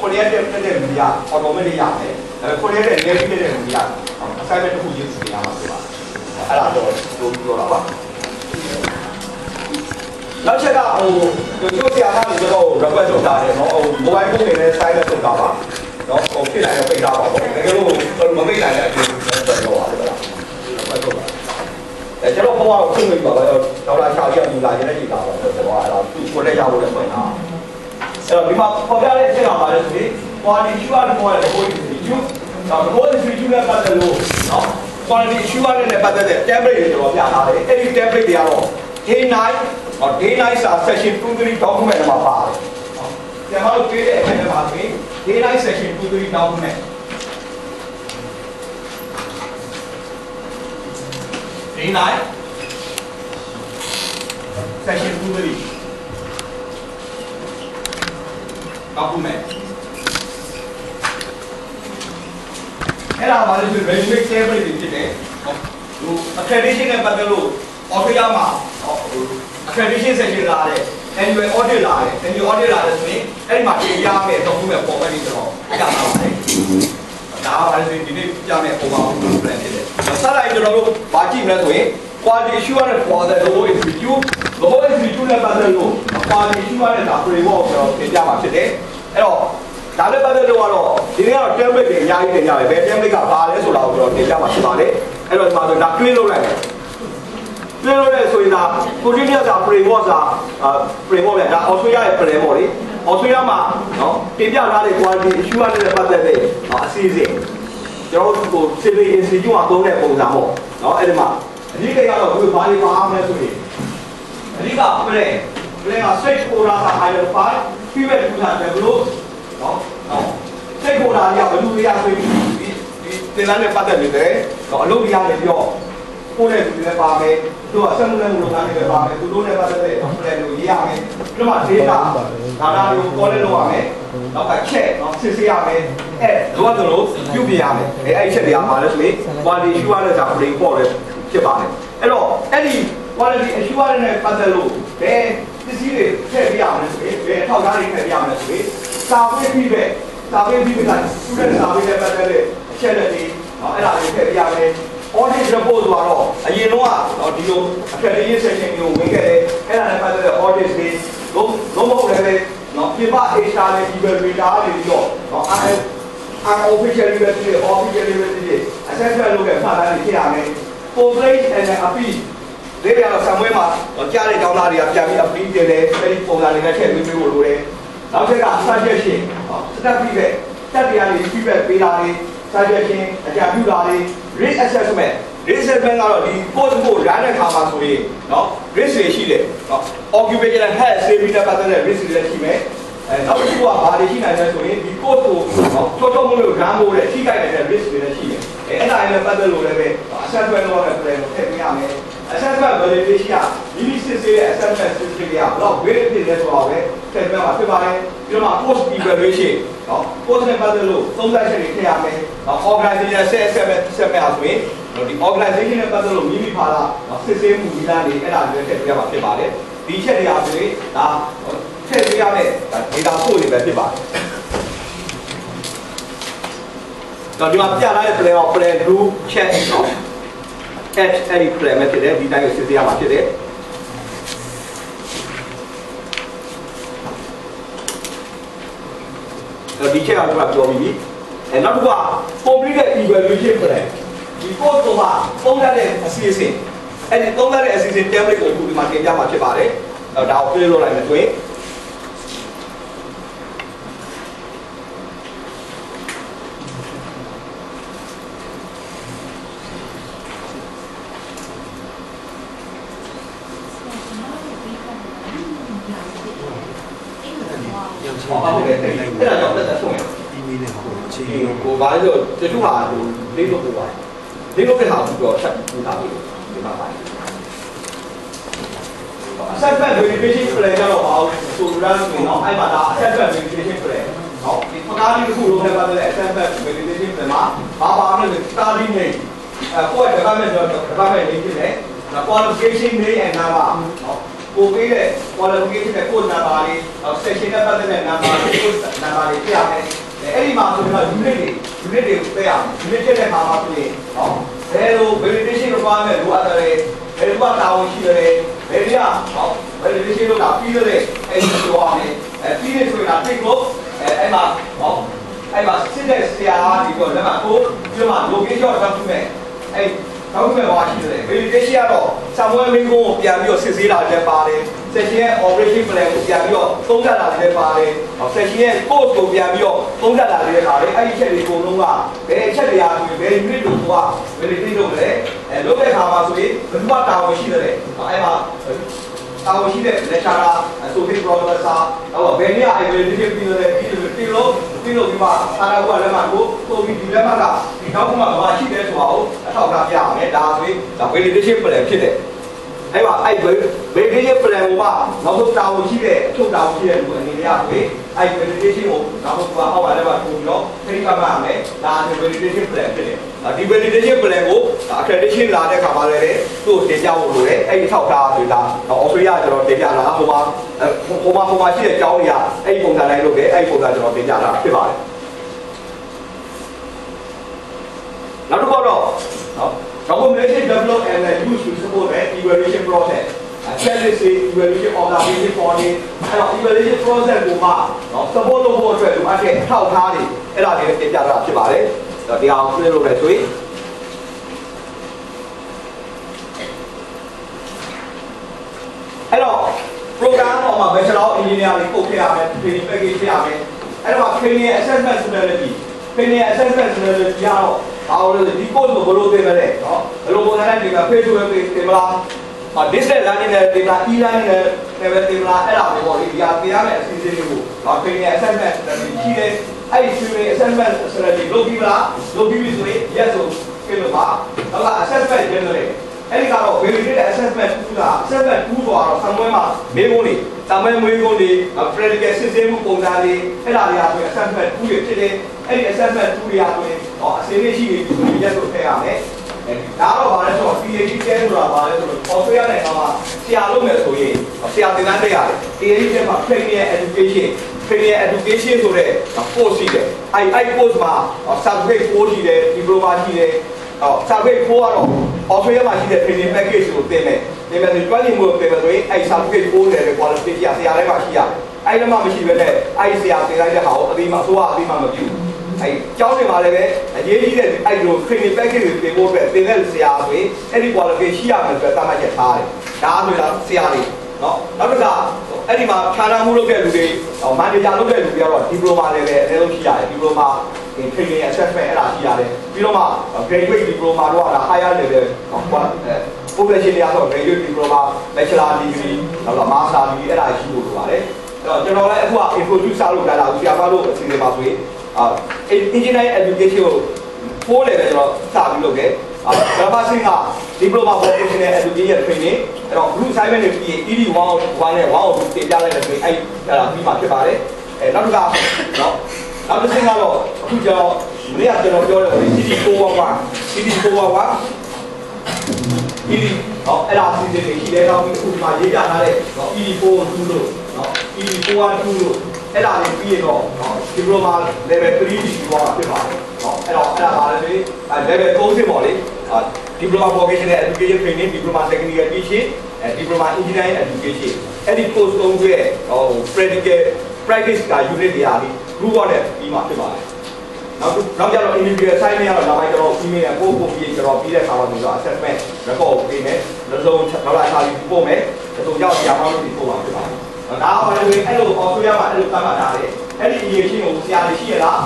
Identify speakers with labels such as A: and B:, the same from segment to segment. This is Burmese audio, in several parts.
A: คนนี้ได้มียาออโตเมติกยาเลยคนนี้ได้เลี้ยงได้มียาใช้เป็นผู้ยืนสียามาใช่ป่ะอะไรตัวเราป่ะแล้วเชื่อว่าโอ้โยนเสียงนั่นจะต้องรับไว้ส่งได้เนาะโมบายพวกนี้ใช้ได้ส่งได้ป่ะเนาะโอเคไหนก็ไปได้ป่ะแต่ก็มันไม่ได้เนี่ยเป็นตัวอะไรป่ะรับไว้ส่งได้แต่เจ้าพ่อว่าขึ้นไปแบบเราราชาเรียกดูแลจะได้ดีกว่าแต่ว่าเราคนได้ยาวเลยเหมือนกันဒီမှာပေါ်ပြတဲ့ချက်အောင်ပါလေဆိုရင် quality issue ကလည်းပေါ်တယ် quality issue တော့ quality issue နဲ့ပတ်သက်လို့เนาะ quality issue နဲ့ပတ်သက်တဲ့ template တွေကျွန်တော်ပြထားတယ်အဲ့ဒီ template တွေကတော့ day9 day9 စာ section 23 document မှာပါတယ်เนาะကျွန်တော်တို့တွေ့တဲ့အချက်မှာဆိုရင် day9 section 23 document day9 section 23 document အဲ့ဒါပါလို့ဆို resume template တွေဖြစ်တယ်ဟို accreditation နဲ့ပတ်သက်လို့ Austria မှာaccreditation section လာတယ် annual audit လာတယ် annual audit လာတယ်ဆိုရင်အဲ့ဒီမှာတင်ပြမယ် document format တွေကျွန်တော်ပြတာပါတယ်ဒါပါလို့ဆိုရင်ဒီနေ့ပြမယ် overview plan ဖြစ်တယ်ဆက်လိုက်ကျွန်တော်တို့ဘာကြည့်မလဲဆိုရင် quality assurance for the logo institute logo institute နဲ့ပတ်သက်လို့ quality assurance နဲ့ဒါ framework ကိုကျွန်တော်တင်ပြမှာဖြစ်တယ်အဲ့တော့ဒါနဲ့ပတ်သက်လို့ကတော့ဒီနေ့ကတော့ template တွေအများကြီးတင်ကြတယ်ဘယ် template ကဘာလဲဆိုတာကိုကျွန်တော်တင်ပြမှာဖြစ်ပါတယ်အဲ့တော့ဒီမှာဆိုဒါ twin လုပ်လိုက်မယ် twin လုပ်တဲ့ဆိုရင်ဒါ continuous framework စာ framework ပဲဒါ Austria ရဲ့ framework လေ Austria မှာနော်တင်ပြထားတဲ့ quality assurance နဲ့ပတ်သက်တဲ့အစီအစဉ်ကျွန်တော်တို့ civil institute မှာသုံးတဲ့ပုံစံပေါ့နော်အဲ့ဒီမှာအဓိကကတော့ဒီဘာတွေပါအောင်လဲဆိုရင်အဓိက plan က stakeholder က identify pivot ထူထားတယ်ဘလို့နော်stakeholder တွေကဘယ်လိုတွေရဆိုပြီးဒီတင်လာတဲ့ပတ်သက်နေတယ်တော့အလုပ်တွေရတယ်ပြောကိုယ့်ရဲ့လူတွေလည်းပါမယ်သူကအဆက်မှုနဲ့လုပ်သားတွေလည်းပါမယ်သူတို့နဲ့ပတ်သက်တဲ့ plan ကိုရေးရမယ်ပြီးတော့ data ဒါတွေကို collect လုပ်ရမယ်နောက်က check နော်စစ်ဆေးရမယ်အဲ့လိုအပ်လို့ပြုပြင်ရမယ်အဲ့ချက်တွေကပါလဲဆိုရင် quality issue ရတဲ့စာ report လည်းဖြစ်ပါတယ်အဲ့တော့အဲ့ဒီ quality assurance နဲ့ပတ်သက်လို့ဘယ်ပစ္စည်းတွေထည့်ပြရမလဲဆိုရင်ဘယ်အထောက်အထားတွေထည့်ပြရမလဲဆိုရင်စာပေးပြီးပဲစာပေးပြီးက student စာပေးတဲ့ပတ်သက်တဲ့အချက်လက်တွေအဲ့ဒါတွေထည့်ပြရမယ် audit report ဆိုတော့အရင်တော့ဒီလို accreditation section ကိုဝင်ခဲ့တယ်အဲ့ဒါနဲ့ပတ်သက်တဲ့ audit တွေလုံးမဟုတ်လည်းနော်ပြပ HR နဲ့ evaluator တွေပြီးတော့unofficially ပဲဖြစ် officially ပဲဖြစ် assessment လုပ်တဲ့ဖတ်တာတွေဖြစ်ရမယ် complaint and appeal ဒီပြတော့ဆံမွေးမှာကြားတဲ့ကျောင်းသားတွေကပြန်ပြီး appeal တင်တယ်အဲဒီပုံစံတွေနဲ့ထည့်ပေးဖို့လိုတယ်နောက်ထပ်က suggestion step feedback တက်တရားတွေ feedback ပေးတာတွေ suggestion အကြံပြုတာတွေ risk assessment risk assessment ကတော့ဒီ course ကို run တဲ့အခါမှာဆိုရင်နော် risk တွေရှိတယ်နော် occupational health safety နဲ့ပတ်သက်တဲ့ risk တွေလည်းရှိမယ်နောက်တစ်ခုကဘာတွေရှိနိုင်လဲဆိုရင်ဒီ course ကိုနော်ချောမှုလို့ run ဖို့တဲ့ထိခိုက်နေတဲ့ risk တွေလည်းရှိတယ်အဲ့ဒါနဲ့ပတ်သက်လို့လည်းပဲ assessment လုပ်ရတဲ့ plan ကိုထည့်ပေးရမယ် assessment validation ကမိမိစစ်ဆေးတဲ့ assessment certificate ကဘယ်တော့ weight ဖြစ်လဲဆိုတော့ပဲထည့်ပေးမှာဖြစ်ပါတယ်ပြီးတော့ post evaluation နော် post နဲ့ပတ်သက်လို့သုံးသပ်ချက်တွေထည့်ရမယ်နော် organization set assessment ဆိုရင်ဒီ organization နဲ့ပတ်သက်လို့မိမိပါလာစစ်ဆေးမှုကြီးလာနေအဲ့ဒါတွေထည့်ပေးရမှာဖြစ်ပါတယ်ဒီချက်တွေအားဖြင့်ဒါထည့်ပေးရမယ် data ပို့နေပဲဖြစ်ပါတယ်တော့ဒီမှာပြထားတဲ့ plan ကို plan group check နော် at အဲ့ဒီ plan နဲ့ဖြစ်တယ်ဒီတိုင်းကိုစစ်ဆေးရမှာဖြစ်တယ်တော့ဒီချက်ကကျွန်တော်ပြောပြီးပြီအဲနောက်တစ်ခုက complete evaluation plan ဒီ course ကိုမှသုံးရတဲ့အစီအစဉ်အဲ့ဒီသုံးရတဲ့အစီအစဉ် template ကိုအခုဒီမှာတင်ပြမှာဖြစ်ပါတယ်ဒါကို play လုပ်လိုက်မယ်ဆိုရင်ဟုတ်တယ်အဲ့ဒါတော့လက်ဆုံးရ email နဲ့ဟိုချိန်ကိုဘာလို့တချို့ဟာဟိုလေးလုပ်ပို့ပါတယ်လေးလုပ်တဲ့ဟာကိုတော့ချက်ပူထားပြီဒီမှာပါတယ် assessment verification plan ကတော့အောင်ဆိုရမ်းဆိုတော့အဲ့မှာဒါ assessment verification plan ဟောဒီပကားလေးတစ်ခုလုံးနဲ့ပတ်သက်တဲ့ assessment verification plan မှာဘာလဲ study name ကိုယ့် department တော့ department name ဖြစ်တယ် qualification name and number ဟော ကိုပေးတဲ့ qualification နဲ့ code number လေး section နဲ့ပတ်သက်တဲ့ number လေး code number လေးပြရမယ်အဲ့ဒီမှာဆိုတော့ unit တွေကိုပေးရမယ် unit ဖြစ်တဲ့အခါမှာဆိုရင်ဟောဘယ်လို validation လုပ်ရမယ်လိုအပ်တယ်ဘယ်လိုတာဝန်ရှိတယ်ဘယ်လိုဟော validation လုပ်တာပြီးတယ်အဲ့ဒီပြောရမယ်ပြီးတယ်ဆိုရင်တိတ်လို့အဲ့မှာဟောအဲ့မှာစစ်တဲ့ဆရာဒီတော့လက်မှာကိုပြောမှာ location document အဲ့document ဘာရှိတယ် validation ကတော့ somewhere မင်းကိုပြန်ပြီးတော့စစ်ဆေးတာလည်းပါတယ် section ရဲ့ operation plan ကိုပြန်ပြီးတော့သုံးသပ်တာလည်းပါတယ် section ရဲ့ code ကိုပြန်ပြီးတော့သုံးသပ်တာလည်းပါတယ်အဲ့ဒီချက်တွေအကုန်လုံးကဘယ်ချက်တွေအားဆိုရင်ဘယ် unit တို့က validate လုပ်တယ်လုပ်တဲ့အခါမှာဆိုရင်ဘယ်သူကတာဝန်ရှိတယ်အဲ့မှာတာဝန်ရှိတဲ့ lecturer associate professor ဟောဘယ်နည်းအဲ့ validation ပြီးတယ်ပြီးလို့ဒီမှာအာရဘလက်မှတ်ကိုပုံပြီးဒီလက်မှတ်ကဒီနောက်ကမှဘာရှိတယ်ဆိုတာကိုအထောက်အထားပြရမယ်ဒါဆိုရင်ဒါ validation plan ဖြစ်တယ်အဲ့ပါအဲ့ validation plan ကိုမှနောက်ဆုံးတာဝန်ရှိတဲ့အထုတ်တာဝန်ရှိတဲ့လူအနေနဲ့ဆိုရင်အဲ့ validation ကိုနောက်ဆုံးကအောက်ပါလက်မှတ်ထိုးပြီးတော့သိကမှရမယ်ဒါဆို validation plan ဖြစ်တယ်ဒီ validation plan ကို accreditation လာတဲ့အခါမှာလည်းသူ့ကိုတင်ပြဖို့လိုတယ်အဲ့ဒီထောက်ထားဆိုတာဩစတြေးလျကျွန်တော်တင်ပြလာဟိုမှာရှိတဲ့အကြောင်းတွေကအဲ့ဒီပုံစံတိုင်းလုပ်တယ်အဲ့ဒီပုံစံကျွန်တော်တင်ပြလာဖြစ်ပါတယ်နောက်တစ်ခုတော့documentation develop and use to support the evaluation process checklist evaluation of the basic finding အဲ့တော့ evaluation process ကိုမှsupport လုပ်ဖို့အတွက်လိုအပ်တဲ့အထောက်အထားတွေအဲ့ဒါတွေတင်ပြတာဖြစ်ပါတယ်ဒီအောင်ပြလို့လည်းဆိုရင်အဲ့တော့ program ပေါ်မှာ bachelor of engineering ကိုပို့ခဲ့ရမယ် training package ပြရမယ်အဲ့တော့ training assessment strategy training assessment strategy ကတော့ဘာလို့လဲဒီ course ကိုဘယ်လိုသင်မလဲနော်ဘယ်လိုပုံစံနဲ့ဒီမှာ Facebook နဲ့သင်မလားdistance learning နဲ့သင်မလား e-learning နဲ့ပဲသင်မလားအဲ့ဒါပဲပေါ့ဒီဟာသင်ရမယ့်အစီအစဉ်တွေကိုtraining assessment strategy ရှိတယ်အဲ့ဒီ training assessment strategy လုပ်ပြီးမလားလုပ်ပြီးပြီဆိုရင် yes ဆိုပြင်လို့ပါနောက်က assessment ကျင်းတယ်အဲ့ဒီကတော့ validate assessment 2က assessment 2ဆိုတော့ဆံမွေးမှာမေးခွန်းတွေဆံမွေးမွေးခွန်းတွေ practical စစ်ဆေးမှုပုံစံတွေအဲ့ဒါတွေကဆိုရင် assessment 2တွေဖြစ်တယ်အဲ့ဒီ assessment 2တွေကဆိုရင်အစီအစဉ်ရှိနေပြီဆိုရင် yes ဆိုထည့်ရမယ်ဒါတော့ဗာလဲဆိုတော့ PhD ကျဲဆိုတာဗာလဲဆိုတော့ Australia နိုင်ငံမှာဆရာလုပ်မယ်ဆိုရင်ဆရာသင်တန်းတက်ရတယ် PhD ကျဲမှာ training education ဆိုတဲ့ course ရှိတယ်အဲ့ course မှာ certificate course ရှိတယ် diploma ရှိတယ်certificate 4ကတော့ Australia မှာရှိတဲ့ training package ကိုသင်မယ်ဆိုကျွမ်းကျင်မှုကိုသင်မယ်ဆိုရင်အဲ့ certificate 4တယ် qualification ဆရာတိုင်းမှာရှိရတယ်အဲ့တော့မှမရှိဘဲနဲ့အဲ့ဆရာသင်လိုက်တဲ့ဟာကိုအပြီးမှအစိုးရအပြီးမှမပြုအဲ့ကျောင်းတွေမှာလည်းပဲအရေးကြီးတဲ့အဲ့လို training package တွေသင်ဖို့အတွက်သင်တဲ့ဆရာဆိုရင်အဲ့ဒီ qualification ရှိရမယ်ဆိုတဲ့သတ်မှတ်ချက်ထားတယ်ဒါဆိုတာဆရာတွေနော်နောက်တစ်ခါအဲ့ဒီမှာခြားနာမှုလုပ်တဲ့လူတွေမန်နေဂျာလုပ်တဲ့လူတွေကတော့ diploma လည်းပဲအနည်းဆုံးရှိရတယ် diploma training assessment အဲ့ဒါရှိရတယ်ပြီးတော့မှ graduate diploma တော့ဒါ higher level professional တွေဆို graduate diploma bachelor degree နောက်တော့ master degree အဲ့ဒါရှိဖို့လိုပါတယ်အဲ့တော့ကျွန်တော်လည်းအခုက introduce လုပ်လာတာဆရာမတို့အစီအစဉ်ပါဆိုရင် engineering education ကိုပိုးလေပဲကျွန်တော်စပြီးလုပ်တယ်ဒါပါစင်က diploma vocational education training အဲ့တော့ group assignment တွေပြီး ED1 နဲ့1ကိုတင်ပြလိုက်တယ်ဆိုရင်အဲ့ဒါပြီးမှဖြစ်ပါတယ်နောက်တစ်ခါနော်နောက်တစ်ဆင့်ကတော့အခုကျွန်တော်မနေ့ကကျွန်တော်ပြောတဲ့ CD411 CD411 ED ဟောအဲ့ဒါအစီအစဉ်တွေရှိတယ်တော့အခုဒီမှာရေးပြထားတဲ့ ED412 လို့နော် ED412 လို့အဲ့ဒါလေးပြီးရင်တော့ diploma level 3 diploma ဖြစ်ပါတယ်ဟောအဲ့ဒါပါလေ level 3ဆင့်ပေါ့လေdiploma vocational education training diploma technical teaching diploma engineering education အဲ့ဒီ course 3ခုရဲ့practical practice က unit တွေအားဖြင့် group နဲ့ပြီးမှဖြစ်ပါတယ်နောက်ကြတော့ individual assignment ကတော့နောက်ပိုင်းကျွန်တော် email နဲ့ပို့ပြီးကျွန်တော်ပြီးတဲ့အခါမှာဆိုတော့ assessment record ကိုပေးမယ်နောက်ဆုံးနောက်လာချာပြီးပို့မယ်နောက်ဆုံးရောက်ဆရာမတို့ဒီပို့မှာဖြစ်ပါတယ်ဒါကဘာလဲဆိုရင်အဲ့လို Australia မှာအဲ့လိုသတ်မှတ်ထားတယ်အဲ့ဒီ EAC ကိုဆရာတွေရှိရလား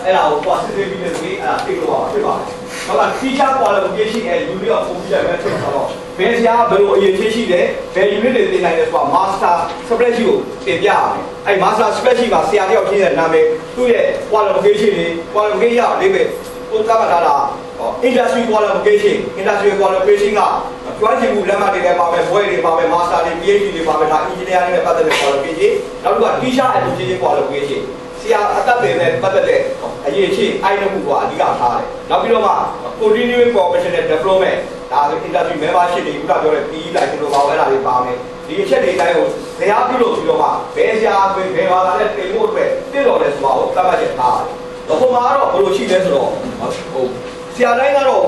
A: အဲ့ဒါကိုစစ်ဆေးပြီးတဲ့ဆိုရင်အဲ့ဒါသိလို့ပါဖြစ်ပါတယ်နောက်က teacher qualification နဲ့ unit of computer ပဲဖြစ်တော့ဘယ်ဆရာဘယ်လို EAC ရှိတယ်ဘယ် unit တွေသင်နိုင်လဲဆိုတာ master spreadsheet ကိုတင်ပြရမယ်အဲ့ master spreadsheet မှာဆရာတယောက်ချင်းရဲ့နာမည်သူ့ရဲ့ qualification တွေ qualification အလေးပဲကိုသတ်မှတ်ထားတာindustry qualification ကကျွမ်းကျင်မှုလက်မှတ်တွေလည်းပါမယ်ဘွဲတွေပါမယ် master တွေ PhD တွေပါမယ်ဒါ engineering နဲ့ပတ်သက်တဲ့ qualification နောက်တစ်ခုက teacher education qualification ဆရာအသက်တွေနဲ့ပတ်သက်တဲ့အရေးချင်းအဲ့တစ်ခုကအဓိကထားတယ်နောက်ပြီးတော့မှ continuing professional development ဒါဆို industry membership တွေခုနပြောတဲ့ PE license လို့ပါအဲ့ဒါတွေပါမယ် ဒီအချက်တွေတိုင်းကိုတရားပြုလို့ပြီးတော့မှဘယ်ဆရာဘယ်ဘာသာနဲ့တင်ဖို့အတွက်တင့်တော်လဲဆိုတာကိုသတ်မှတ်ချက်ထားပါတယ်။တော့ဟိုမှာကတော့ဘယ်လိုရှိလဲဆိုတော့ဟိုဆရာတိုင်းကတော့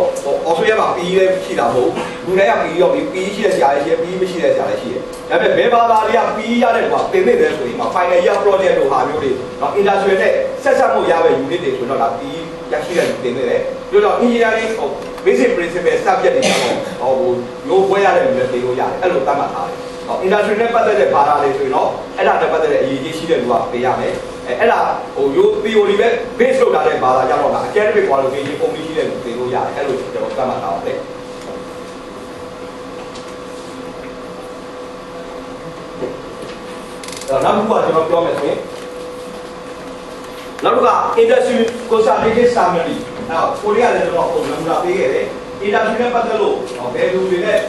A: အော်ဆိုရမှာပြီးလဲရှိတာမဟုတ်ဘူး။လူတိုင်းကပြီးတော့ပြီးရှိတဲ့ဆရာတွေရှိပြီးမရှိတဲ့ဆရာတွေရှိတယ်။ဒါပေမဲ့ဘယ်ဘာသာတွေကပြီးရတဲ့ကွာတင်နေတယ်ဆိုရင်မှာ final year project တို့ဟာမျိုးတွေတော့ industrial နဲ့ဆက်ဆက်မှုရမယ့် unit တွေဆိုတော့ဒါပြီးရရှိတဲ့တင်နေတယ်။ပြီးတော့ engineering ဟို basic principle subject တွေကတော့ဟိုရိုးပွဲရတဲ့လူတွေသိလို့ရတယ်အဲ့လိုသတ်မှတ်ထားတယ်။ industry နဲ့ပတ်သက်တဲ့ဘာသာတွေဆိုရင်တော့အဲ့ဒါနဲ့ပတ်သက်တဲ့အရေးကြီးရှိတဲ့လူကပေးရမယ်။အဲ့ဒါဟိုရိုး theory ပဲ base လုပ်ထားတဲ့ဘာသာကြတော့ academic qualification ပုံပြီးရှိတဲ့လူသိလို့ရတယ်အဲ့လိုကျွန်တော်သတ်မှတ်ထားပါတယ်။နောက်တစ်ခုကကျွန်တော်ပြောမယ်ဆိုရင်နောက်တစ်ခုက industry consultation summary နောက်ကိုရီးယားလည်းကျွန်တော်ပုံမှန်ပေးခဲ့တယ်။ industry နဲ့ပတ်သက်လို့ဘယ်လူတွေနဲ့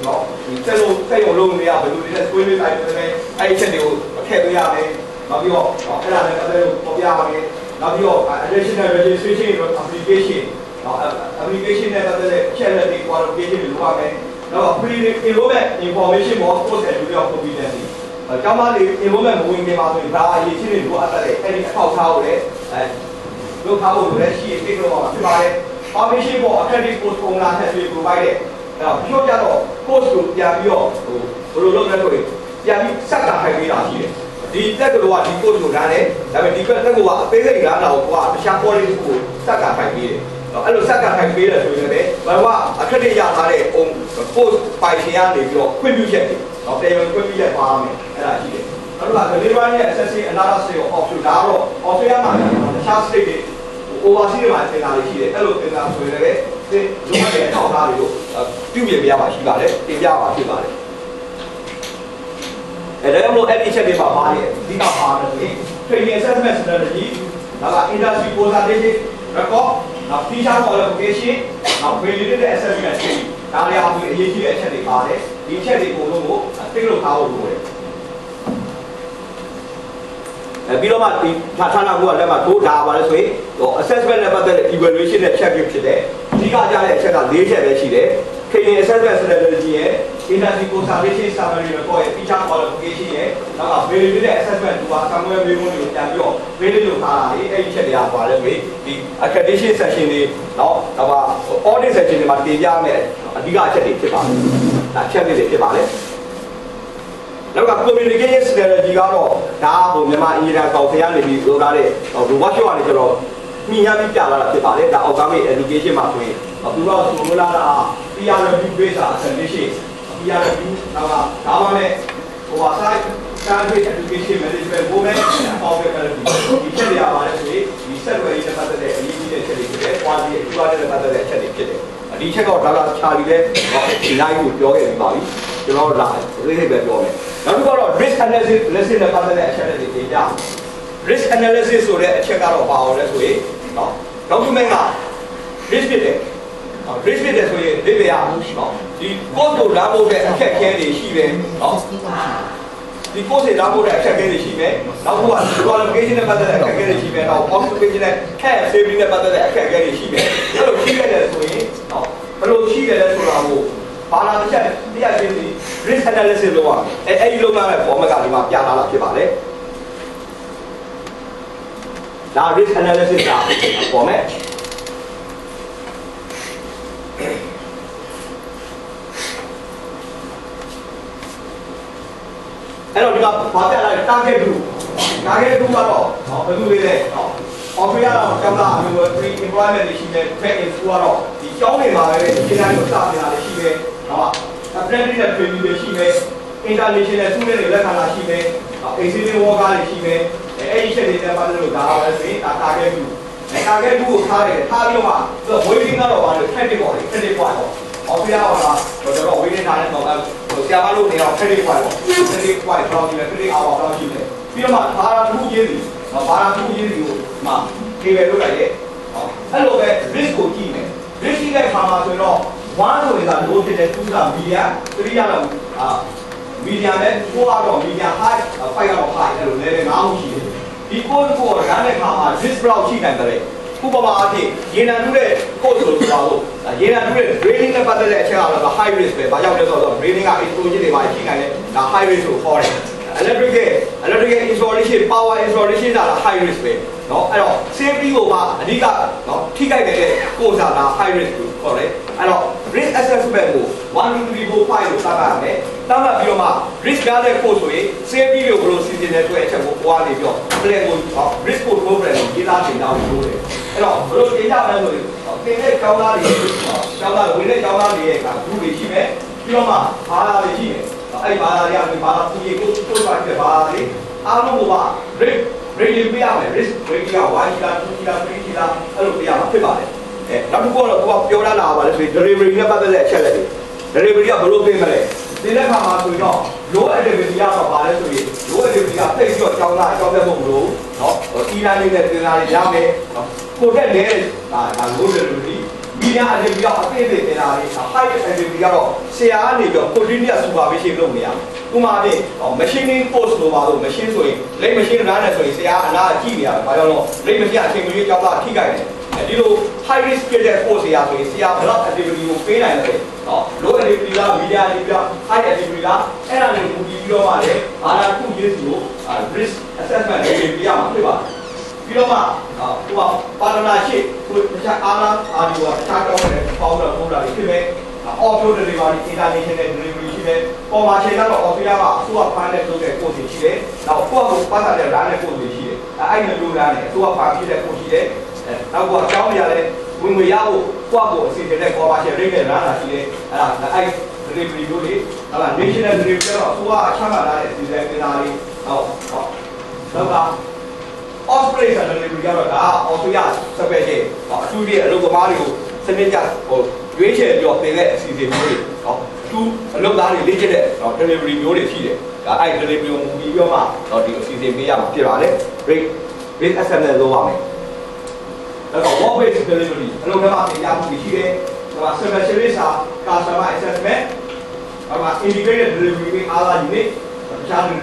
A: နော်ဒီစက်ရုံလုံးတွေကဘယ်လူတွေနဲ့ဆွေးနွေးတိုင်းဆိုရင်အဲ့ဒီချက်တွေကိုထည့်ပေးရမယ်။နောက်ပြီးတော့အဲ့ဒါနဲ့ပတ်သက်လို့ပေါ်ပြရမယ်။နောက်ပြီးတော့ additional registration application နော် application နဲ့ပတ်သက်တဲ့အချက်လက်တွေ qualification တွေလုပ်ရမယ်။နောက် pre-enrollment information ပေါ် post တယ်လို့ပြောပုံပြီးတယ်။ကျောင်းသားတွေ enrollment မဝင်ခင်ပါဆိုရင်ဒါအရေးကြီးတယ်လို့အပ်တယ်အဲ့ဒီအထောက်ထားကိုလည်းလုပ်ထားဖို့လည်းရှိရင်သိလို့ပါဖြစ်ပါတယ်။ Foundation ပေါ် accredited course owner နဲ့တွေ့ provide တဲ့အဲ့တော့ပြောကြတော့ course ကိုပြန်ပြီးတော့ဟိုဘယ်လိုလုပ်လဲဆိုရင်ပြန်ပြီးစက်ကထိုင်ပေးတာရှိတယ်။ဒီတက်ကတော်ကဒီ course ကိုနားတယ်ဒါပေမဲ့ဒီဘက်တက်ကအသေးစိတ်ကားတော့ကိုကတခြား quality ကိုစက်ကထိုင်ပေးတယ်။အဲ့လိုစက်ကထိုင်ပေးတယ်ဆိုရင်လည်းဘာလို့accredited ရထားတဲ့ course ပိုင်ရှင်ကနေပြီးတော့ခွင့်ပြုချက်တွေတော့တရားဝင်ခွင့်ပြုချက်ပါမယ်အဲ့ဒါရှိတယ်။နောက်တစ်ခါ delivery နဲ့ assessing analysis ကို option ဒါတော့ Australia မှာတခြား state တွေ overseas တွေမှာသင်တာတွေရှိတယ်အဲ့လိုသင်တာဆိုရင်လည်းသင်လိုအပ်တဲ့အထောက်အထားတွေကိုပြုပြင်ပြရမှာရှိပါတယ်တင်ပြပါဖြစ်ပါတယ်အဲ့ဒါကြောင့်မို့အဲ့ဒီချက်တွေမှာပါတယ်အဓိကပါတယ်ဆိုရင် training assessment strategy ဒါက industry consultation record နောက် teacher qualification နောက် validated assessment training ဒါတွေအားဖြင့်အရေးကြီးတဲ့အချက်တွေပါတယ်ဒီချက်တွေအကုန်လုံးကိုသိလို့ထားဖို့လိုတယ်ပြီးတော့မှဒီဌာနကလည်းမှထိုးထားပါလဲဆိုရင် assessment နဲ့ပတ်သက်တဲ့ evaluation နဲ့ check ဖြစ်တယ်အဓိကကြတဲ့အချက်က၄ချက်ပဲရှိတယ် training assessment strategy ရဲ့ industry consultation summary report ရဲ့ teacher qualification ရဲ့နောက်က validated assessment ကsamuelမေးခွန်းတွေကိုပြန်ပြီးတော့ validate လုပ်ထားတာလေအဲ့ဒီချက်တွေကပါလဲဆိုဒီ accreditation section တွေနော်ဒါပါ audit section တွေမှာတင်ပြမယ်အဓိကအချက်တွေဖြစ်ပါတယ်ဒါချက်တွေဖြစ်ပါတယ်နောက်က communication strategy ကတော့ဒါဟိုမြန်မာအင်ဂျင်နီယာကောင်စီကနေပြီးပြောထားတဲ့ workshop ကနေကျွန်တော်မြင်ရပြီးပြလာတာဖြစ်ပါတယ်ဒါ organic education မှာဆိုရင်သူတို့ဆိုလိုလာတာ peer review based accreditation peer review နောက်ကဒါမှလည်းဟိုဟာ site country education management ဘိုးမဲ့ accountability ဒီချက်တွေပါလဲဆိုရင်ဒီ software တွေပတ်သက်တဲ့အရေးကြီးတဲ့ချက်တွေဖြစ်တယ် quality assurance တွေပတ်သက်တဲ့အချက်တွေဖြစ်တယ်ဒီချက်တော့ဒါကချာလီလည်းဒီလိုက်ကိုပြောခဲ့ပြီးပါပြီကျွန်တော်လာလေးပဲပြောမယ်နောက်တစ်ခုကတော့ risk analysis နဲ့ပတ်သက်တဲ့အချက်တွေတင်ပြ risk analysis ဆိုတဲ့အချက်ကတော့ဘာအောင်လဲဆိုရင်နော် document က risk ဖြစ်တယ် risk ဖြစ်တယ်ဆိုရင်ဒီလေရနော်ဒီ course ကိုလာဖို့တဲ့အခက်အခဲတွေရှိတယ်နော်ဒီ course တွေလာဖို့တဲ့အခက်အခဲတွေရှိမယ်နောက်က qualification နဲ့ပတ်သက်တဲ့အခက်အခဲတွေရှိမယ်နောက် occupation နဲ့ health safety နဲ့ပတ်သက်တဲ့အခက်အခဲတွေရှိမယ်အဲ့လိုရှိခဲ့တယ်ဆိုရင်နော်ဘယ်လိုရှိခဲ့လဲဆိုတာကိုဘာလာတစ်ချက်တရားချင်းစီ risk analysis လုပ်ရမယ်အဲ့ဒီလုပ်ရတဲ့ format ကဒီမှာပြထားတာဖြစ်ပါတယ်ဒါ risk analysis က format အဲ့တော့ဒီကဘာပြလိုက် target group ကတော့ဘယ်သူတွေလဲAustralia တော့ကျောင်းသားအမျိုး free employment တွေရှိတယ် back in school ကတော့ဒီကျောင်းတွေမှာပဲဒီတိုင်းကိုစနေတာတွေရှိတယ်နော် apprenticeship training တွေရှိမယ် international student တွေလက်ခံတာရှိမယ် existing worker တွေရှိမယ်အဲ့ဒီချက်တွေတက်ပါတယ်လို့ဒါပါပဲဆိုရင်ဒါ target group target group ကိုထားပြီးတော့ waiting ကတော့ဘာလို့ credit ပေါ့ credit point ပေါ့Australia ကတော့ waiting ထားတဲ့တော့ဆရာမလို့နေအောင် credit point ပေါ့ credit point တော့ဒီ credit hour တော့ရှိတယ်ပြီးတော့မှဘာသာတစ်ခုချင်းစီဘာသာတစ်ခုချင်းစီကိုမှဒီပဲလုပ်လိုက်ရဲ့အဲ့လိုပဲ risk ကိုကြည့်မယ် risk ကြည့်တဲ့အခါမှာဆိုတော့1ဆိုရင်က low ဖြစ်တယ်2က medium 3ကတော့medium နဲ့4ကတော့ medium high 5ကတော့ high အဲ့လို level 5ခုရှိတယ်ဒီ code ကိုရတဲ့အခါမှာ risk ဘယ်လောက်ရှိနိုင်တယ်လဲ ဥပမာအဖြစ်ရေနံတူးတဲ့ course လို့ဆိုတာကိုရေနံတူးတဲ့ draining နဲ့ပတ်သက်တဲ့အချက်ကတော့ high risk ပဲ။ဘာကြောင့်လဲဆိုတော့ draining က explosion တွေပါရှိနိုင်တယ်။ဒါ high risk ကိုခေါ်တယ်။ electric installation power installation က high risk ပဲเนาะအဲ့တော့ safety ကိုပါအဓိကเนาะထိခိုက်နေတဲ့ course က high risk ကိုခေါ်တယ်။အဲ့တော့ risk assessment ကို1 2 3 4 5လို့သတ်မှတ်ရမယ်။သတ်မှတ်ပြီးတော့မှ risk များတဲ့ course ဆိုရင် safety ကိုဘယ်လိုစီစဉ်လဲဆိုတဲ့အချက်ကိုပွားနေပြီးတော့ plan ကို risk control plan ကိုရေးသားတင်ပြအောင်လုပ်တယ်။အဲ့တော့ဘယ်လိုတင်ပြမလဲဆိုရင်တင်တဲ့ကျောင်းသားတွေကျောင်းသားဝင်တဲ့ကျောင်းသားတွေရဲ့က group တွေရှိမယ်ပြီးတော့မှဘာသာတွေရှိမယ်အဲ့ဘာသာတွေကဘာသာသူကြီးကိုထုတ်ပါပြဘာသာတွေအားလုံးက risk rating ပြရမယ် risk rating က1ရှိလား2ရှိလား3ရှိလားအဲ့လိုပြရမှာဖြစ်ပါတယ်အဲနောက်တစ်ခုကတော့ကိုကပြောလာပါလေဆိုရင် delivery နဲ့ပတ်သက်တဲ့အချက်လက်တွေ delivery ကဘယ်လိုပြင်မလဲဒီလက်ခါမှာဆိုရင်တော့ low activity ကတော့ပါလဲဆိုရင် low activity ကတိတ်ပြီးတော့ကျောင်းသားအကြောင်းပြဖို့မလို့เนาะ e-learning နဲ့သင်သားတွေရမယ်เนาะကိုတက်တဲ့ဒါ low delivery media activity ကအသေးသေးတင်တာတွေ high activity ကတော့ဆရာကနေပြီးတော့ continuous supervision လုပ်နေရမယ်ဥပမာဖြင့် machining post လို့ပါလို့ machine ဆိုရင် late machine နားနေဆိုရင်ဆရာအနာကြည့်နေရတယ်ဘာကြောင့်လဲ late machine အချိန်မရွေးကြောက်တာထိခိုက်တယ်ဒီလို high risk ဖြစ်တဲ့ post ဆရာဆိုရင်ဆရာ block activity ကိုပေးနိုင်တယ်နော် low activity လား media activity လား high activity လားအဲ့ဒါမျိုးကိုပြီးတော့မှလည်းဘာသာခုရေးစီကို risk assessment လုပ်ပြရမှာဖြစ်ပါတယ်ပြီးတော့မှဟိုပါလနာရှိကိုတခြားအားလားအာဒီဝါတခြားကောင်းတဲ့ပေါင်းတော့ပို့တာဖြစ်မယ် auto delivery international delivery ရှိတယ်ပေါ်မှာချိန်တော့ Australia မှာအစိုးရဖမ်းတဲ့လုပ်တဲ့ course တွေရှိတယ်နောက်ကိုယ့်ကိုပတ်သက်တဲ့ run တဲ့ course တွေရှိတယ်အဲ့ဒီလို run နဲ့အစိုးရဖမ်းဖြစ်တဲ့ course ရှိတယ်နောက်ကကျောင်းရတဲ့ဝင်ငွေရဖို့ကိုယ့်ကိုအစီအစဉ်နဲ့ commercial rate နဲ့ run တာရှိတယ်အဲ့ဒါအဲ့ delivery တို့လေဟုတ်လား national delivery ကတော့အစိုးရအချမ်းသာတဲ့ စီစဉ်နေတာတွေဟုတ်နောက်ကAustralia delivery ကတော့ဒါအော်စတြေးလျစပယ်ချင်းအထူးကြီးအလုပ်သမားတွေကိုစနစ်ကျဟိုရွေးချယ်ပြီးတော့တင်တဲ့အစီအစဉ်မျိုးတွေဟောသူအလုပ်သားတွေလေ့ကျင့်တဲ့ delivery မျိုးတွေရှိတယ်ဒါအဲ့ delivery ကိုမူပြီးတော့မှဒီအစီအစဉ်ပေးရမှာဖြစ်ပါတယ် rate assessment လုပ်ရမယ်အဲ့တော့ work based delivery အလုပ်သမားတွေရမှုရှိတယ်ဟို specialist customer assessment ဟို integrated delivery ပေးအားလားယူနေတခြားယူ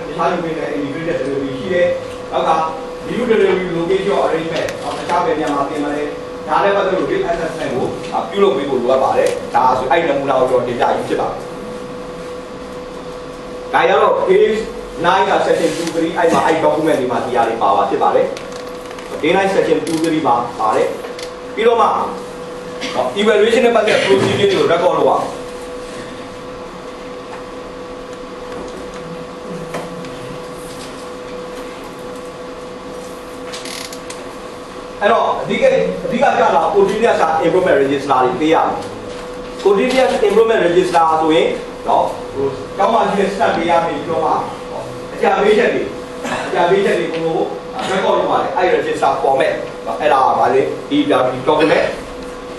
A: နေတဲ့ integrated delivery ရှိတယ်နောက်ကnew delivery location arrangement တခြားပဲမြန်မာပြင်မလဲဒါလည်းပတ်သက်လို့ risk assessment ကိုပြုလုပ်ပေးဖို့လိုအပ်ပါတယ်ဒါဆိုအဲ့နမူနာကိုကျွန်တော်တင်ပြရင်းဖြစ်ပါတယ်ဒါရတော့ page 9က section 2 3အဲ့မှာအဲ့ document တွေမှာဒီအရာတွေပါဖြစ်ပါတယ် day 9 section 2 3မှာပါတယ်ပြီးတော့မှ evaluation နဲ့ပတ်သက် procedure တွေကို record လုပ်အောင်အဲ့တော့အဓိကကြတာ continuous improvement register တွေပေးရမယ် continuous improvement register ဆိုရင်နော်ဟိုကောင်းမှရှိတဲ့ step ပေးရမယ်ပြီးတော့မှအကြံပေးချက်တွေကို record လုပ်ရတယ်အဲ့ register format အဲ့ဒါဗာလေဒီ document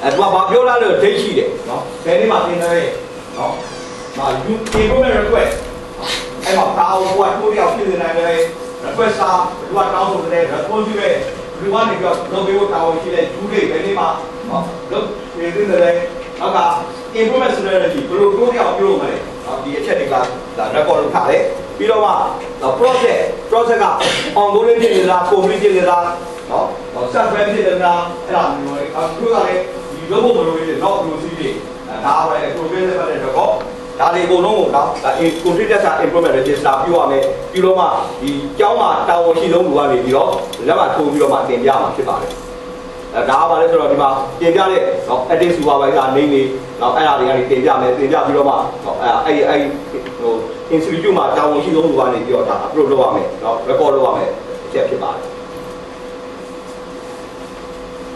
A: အဲ့တော့ဘာပြောလာလို့ date ရှိတယ်နော်ဘယ်နေ့မှသင်တယ်နော်ဟာ improvement request အဲ့မှာဘာကိုကိုယ်ဖြစ်နေနိုင်လဲ request စာဘယ်လိုတောင်းဆိုတယ် response ပြုတယ်ဒီကနေကြောက်လုပ်ပေးဖို့တာဝန်ရှိတဲ့ဒူးတွေဘယ်နေ့မှလုပ်နေသေးတယ်နောက်က improvement strategy ဘယ်လိုတိုးပြောင်းပြုလုပ်မလဲဒီအချက်တွေကဒါ record လုပ်ထားတယ်ပြီးတော့မှ project က ongoing ဖြစ်နေတာ complete ဖြစ်နေတာနော် subject ဖြစ်နေတာအဲ့ဒါမျိုးတွေအခုကလည်းဒီလုပ်ဖို့မလိုသေးတယ်နောက် procedure တွေဒါပဲ progress နဲ့ပတ်သက်တော့ဒါတွေအကုန်လုံးကိုဒါ continuous improvement register ပြုရမယ်ပြီးတော့မှဒီကျောင်းမှာတာဝန်ရှိဆုံးလူကနေပြီးတော့လက်မှတ်ထိုးပြီးတော့မှတင်ပြမှာဖြစ်ပါတယ်ဒါကဘာလဲဆိုတော့ဒီမှာတင်ပြတဲ့ acting supervisor name တွေနောက်အဲ့ဒါတွေကနေတင်ပြမယ်တင်ပြပြီးတော့မှအဲ့ဟို institute မှာတာဝန်ရှိဆုံးလူကနေပြီးတော့ဒါ upload လုပ်ရမယ်နော် record လုပ်ရမယ်အချက်ဖြစ်ပါတ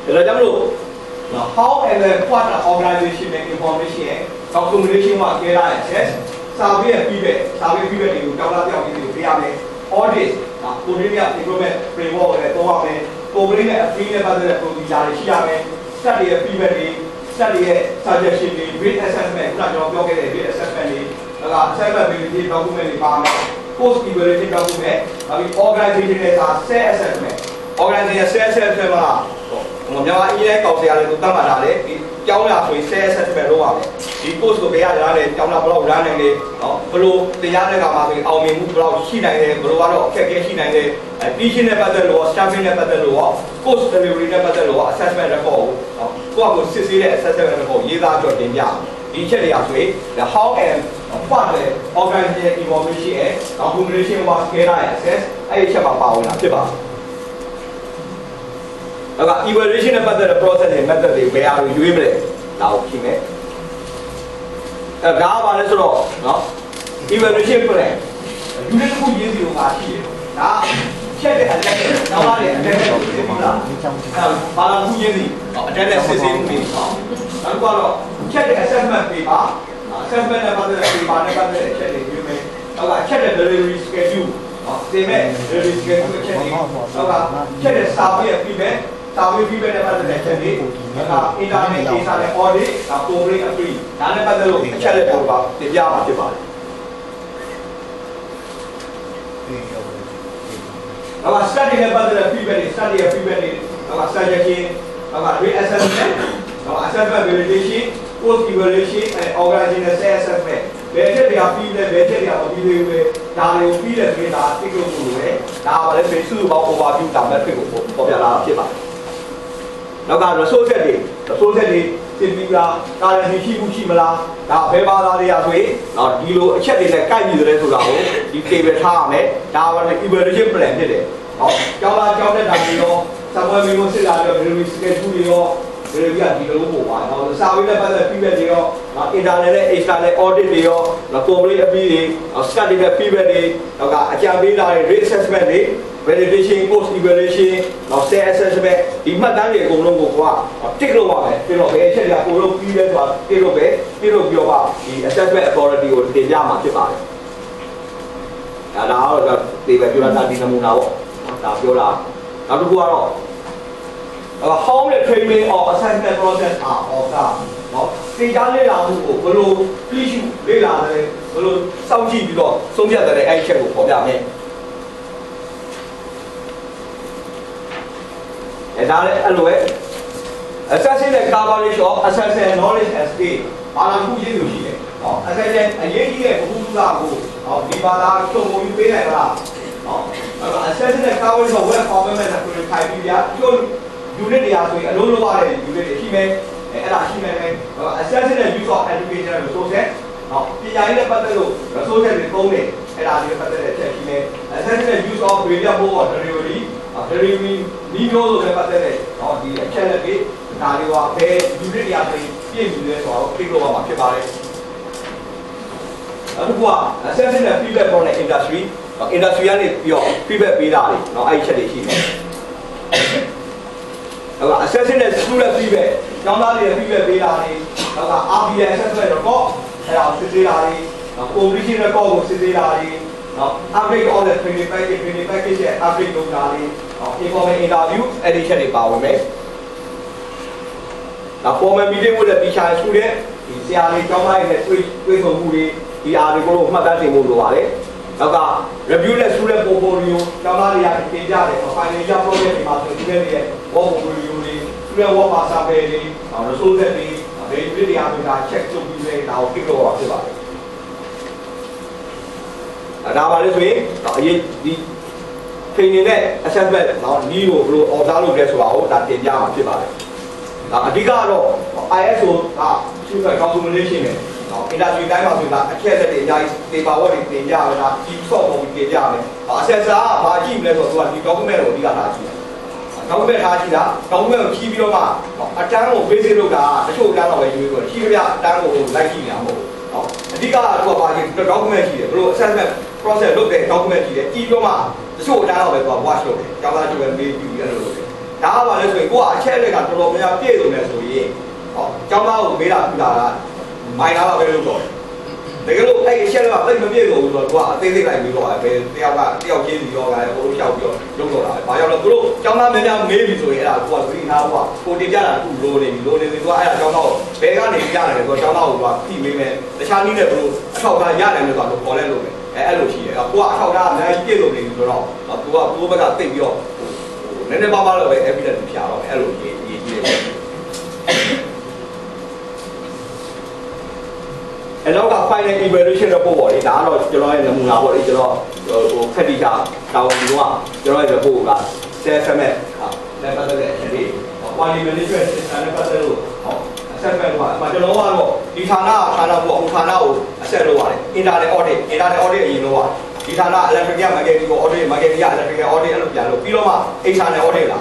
A: ယ်ဒါကြောင့်မလို့ how and what organization and information and documentation မှာ gather access survey feedback တွေကိုတောင်းလာပြောင်းပြီးပေးရမယ် audit continuous improvement framework နဲ့တော့ရမယ် company နဲ့ free နဲ့ပတ်သက်တဲ့ procedure တွေရှိရမယ် set တွေရဲ့ feedback တွေ set တွေရဲ့ suggestion တွေ risk assessment ခုနကျွန်တော်ပြောခဲ့တဲ့ risk assessment တွေဒါက assessment document တွေပါမယ် post evaluation document နောက်ပြီး organization နဲ့ self assessment organization self assessment မှာမြန်မာအင်းရဲ့ကောက်ဆရာတွေကိုတတ်မှတ်ထားတယ်ဒီကျောင်းလာဆိုရင် self assessment လုပ်ရမယ်ဒီ course ကိုပေးရတယ်လည်းကျောင်းလာဘယ်လောက် run နိုင်လဲနော်ဘယ်လိုတရားတဲ့ကမှာဆိုရင်အောင်မြင်မှုဘယ်လောက်ရှိနိုင်လဲဘယ်လိုကတော့အခက်အခဲရှိနိုင်လဲ teaching နဲ့ပတ်သက်လို့ staffing နဲ့ပတ်သက်လို့ course delivery နဲ့ပတ်သက်လို့ assessment report ကိုကိုစစ်ဆေးတဲ့ assessment report ရေးသားကြော်တင်ပြဒီချက်တွေအဆိုရင် the how and what the organization information and documentation was carried access အဲ့ဒီချက်မှာပါဝင်တာဖြစ်ပါတယ်။ဒါက evaluation နဲ့ပတ်သက်တဲ့ process တွေ method တွေဘယ်အားရွေးမလဲဒါကိုကြည့်မယ်။ဒါကဘာလဲဆိုတော့နော် evaluation plan unit တစ်ခုရင်းစီကိုပါရှိတယ်။ဒါချက်တဲ့အလက်နဲ့နောက်လာတဲ့အလက်နဲ့ကိုသိပြီလား။ဘာလို့ခုရင်းစီအတက်နဲ့စစ်ဆေးမှုတွေနော်။နောက်ကတော့ချက်တဲ့ assessment paper assessment နဲ့ပတ်သက်တဲ့ paper နဲ့ပတ်သက်တဲ့အချက်တွေပြောမယ်။နောက်ကချက်တဲ့ delivery schedule နော်တင်မဲ့ delivery schedule ချက်တွေနောက်ကချက်တဲ့ survey ရဲ့ feedback survey feedback နဲ့ပတ်သက်တဲ့အချက်တွေနောက်က internet data နဲ့ audit ဒါ corporate affairs ဒါနဲ့ပတ်သက်လို့အချက်လက်တွေပါတင်ပြမှာဖြစ်ပါတယ်။နောက်က study နဲ့ပတ်သက်တဲ့ feedback တွေ study ရဲ့ feedback တွေနောက်က suggestion နောက်က reassessment နောက်က assessment validation post evaluation and organizational assessment ဘယ်ချက်တွေကပြီးလဲဘယ်ချက်တွေကမပြီးသေးဘူးလေဒါတွေကိုပြီးတဲ့ပြင်ဒါသိလို့ဆိုလို့လေဒါပါလေစုစုပေါင်း overview ဒါ metric ကိုပေါ်ပြလာတာဖြစ်ပါတယ်။နောက်က resource တွေသင်ပြီးလားကာရဏီရှိမှုရှိမလားဒါဘယ်ဘာသာတွေရဆိုရင်နော်ဒီလိုအချက်တွေနဲ့ကိုက်ပြီးတယ်ဆိုတာကိုဒီ table ထားရမယ်ဒါက evaluation plan ဖြစ်တယ်။ဟောကျောင်းသားကျောင်းတက်တာတွေရောစံပွဲမျိုးမျိုးစစ်လာပြီး delivery schedule တွေရောဒီလိုပြဒီလိုပို့ပါတော့စာဝေးနဲ့ပတ်သက်ပြီးပဲတွေရော internal နဲ့ external audit တွေရော corporate affairs တွေ study နဲ့ feedback တွေတော့ကအကြံပေးတာတွေ risk assessment တွေ validation post evaluation တော့ self assessment ဒီမှတ်တမ်းတွေအကုန်လုံးကိုကွာတစ်လို့ပါမယ်ပြီးတော့ဘယ်အချက်တွေကကိုလို့ပြီးလဲဆိုတာတစ်လို့ပဲပြီးလို့ပြောပါဒီ assessment authority ကိုတင်ပြမှာဖြစ်ပါတယ်ဒါတော့ဒီပဲပြောတာဒီနမူနာပေါ့ဒါပြောတာနောက်တစ်ခုကတော့how the training or assessment process are offered နော်သင်ကြားလေ့လာမှုကိုဘယ်လိုပြီးရှုလေ့လာလဲဘယ်လိုစောင့်ကြည့်ပြီးတော့ဆုံးဖြတ်တဲ့အဲ့ဒီချက်ကိုပေါ်ပြမယ်ဒါလည်းအဲ့လိုပဲ assessing the coverage of assessment knowledge and skill ဘာလို့ခုရင်းလို့ရှိလဲနော် assessment အရေးကြီးတဲ့ဘုဟုတုကိုနော်ဒီဘာသာချုံပုံယူပေးနိုင်မလားနော်အဲ့တော့ assessing the coverage of web format နဲ့ကိုထိုင်ပြီးပြကျိုးunit တွေအားဆိုရင်အလုံးလုံးရတဲ့ unit တွေရှိမယ်အဲ့ဒါရှိမယ် assessing the use of educational resources နော်ပညာရေးနဲ့ပတ်သက်လို့ resources တွေသုံးတယ်အဲ့ဒါတွေပတ်သက်တဲ့အချက်ရှိမယ် assessing the use of media mode or delivery ဒီမျိုးလိုနဲ့ပတ်သက်တဲ့နော်ဒီအချက်လက်တွေဒါတွေကဘယ် unit တွေအားဆိုရင်ပြည့်စုံလဲဆိုတော့သိလို့ရမှာဖြစ်ပါတယ်နောက်တစ်ခုက assessing the feedback from the industry ကနေပြီးတော့ feedback ပေးတာတွေနော်အဲ့ဒီချက်တွေရှိမယ်ဟုတ်က assessing the student feedback ကျောင်းသားတွေရဲ့ feedback ပေးတာတွေနောက်က RBI assessment record အဲ့ဒါစစ်ဆေးတာတွေနော် completion record ကိုစစ်ဆေးတာတွေနော် update all the training package ရဲ့ update လုပ်တာတွေနော် informal interview အဲ့ဒီချက်တွေပါဝင်မယ်နောက် formal meeting with the teacher and student ဒီဆရာလေးကျောင်းသားတွေနဲ့တွေ့ဆုံမှုတွေဒီအားတွေကိုမှတ်တမ်းတင်ဖို့လိုပါတယ်နောက်က review နဲ့ student portfolio ကျောင်းသားတွေကတင်ပြတယ် final year project တွေမှာဆိုဒီနေ့ရဲ့ work portfolio တွေ student work pass survey တွေ resource တွေဘယ်လိုတွေအားဆိုတာ check လုပ်ပြီးလဲဒါကိုပြလို့ရပါဖြစ်ပါတယ်ဒါပါလို့ဆိုရင်အရေးဒီ training နဲ့ assessment နော်ဒီကိုဘယ်လို order လုပ်လဲဆိုတာကိုဒါတင်ပြမှာဖြစ်ပါတယ်ဒါအဓိကတော့ ISO က super documentation နဲ့နော် industry တိုင်းမှာဆိုတာအချက်အလက်တွေအများကြီး paper work တွေတင်ပြရတာဒီ soft copy တင်ပြရတယ်assessor ကဘာကြည့်မလဲဆိုတော့သူကဒီ document ကိုအဓိကထားကြည့်တယ် document ထားကြည့်တာ document ကိုကြီးပြီးတော့မှအတန်းကို basic လုပ်တာတချို့အတန်းတော့ပဲယူပြီးတော့ရှိကြအတန်းကိုလိုက်ကြည့်နေတာမဟုတ်ဘူးနော်အဓိကကသူကဘာကြည့် document ကြည့်တယ်ဘယ်လို assessment process လုပ်တဲ့ document ကြည့်တယ်ကြီးပြီးတော့မှတချို့အတန်းတော့ပဲသူက watch လုပ်တယ်ကျောင်းသားတွေပဲမေးပြီးအဲ့လိုလုပ်တယ်ဒါကဘာလဲဆိုရင်ကိုကအချက်အလက်ကတော်တော်များများပြည့်စုံနေဆိုရင်ဟောကျောင်းသားကိုမေးတာပြတာကမိုင်သားပဲလုပ်တော့တကယ်လို့အဲ့အချက်လက်ကသိမပြည့်စုံဘူးဆိုတော့သူကအသေးစိတ်လိုက်ပြီးတော့ပဲတယောက်ချင်းစီရောကလည်းဟိုလိုလျှောက်ပြီးတော့လုပ်တော့တာပဲဘာကြောင့်လဲသူတို့ကျောင်းသားများများမေးပြီဆိုရင်အဲ့ဒါကိုကသတိထားဖို့ကိုတင်ပြတာအခုလိုနေပြီသူကအဲ့ဒါကျောင်းသားကိုဘယ်ကနေပြရတယ်ဆိုတော့ကျောင်းသားကိုကသိမေးမယ်တခြားနည်းနဲ့ဘယ်လိုအထောက်အထားရနိုင်လဲဆိုတော့ခေါ်လဲလုပ်မယ်အဲ့လိုရှိတယ်ကိုကအထောက်အထားအများကြီးပြည့်စုံနေပြီဆိုတော့သူကကိုဘက်ကသိပြီးတော့နည်းနည်းပါးပါးတော့ပဲ evidence ဖြာတော့အဲ့လိုရေးတယ်အဲ့တော့က final evaluation report ပေါ့လေဒါကတော့ကျွန်တော်ရဲ့နမူနာပေါ့လေကျွန်တော်ဟိုခက်တိကျတာဝန်ဒီတော့ကျွန်တော်ရဲ့ report က self-assessment နဲ့ပတ်သက်တဲ့အချက်တွေ quality management system နဲ့ပတ်သက်လို့ဟော assessment ကကျွန်တော်ကတော့ဒီဌာနပေါ့ဟိုဌာနကို assess လုပ်ရတယ် internal audit အရင်လုပ်ရတယ်ဒီဌာန electrical marketing ကို audit marketing က electrical audit အဲ့လိုပြန်လုပ်ပြီးတော့မှ internal audit လာ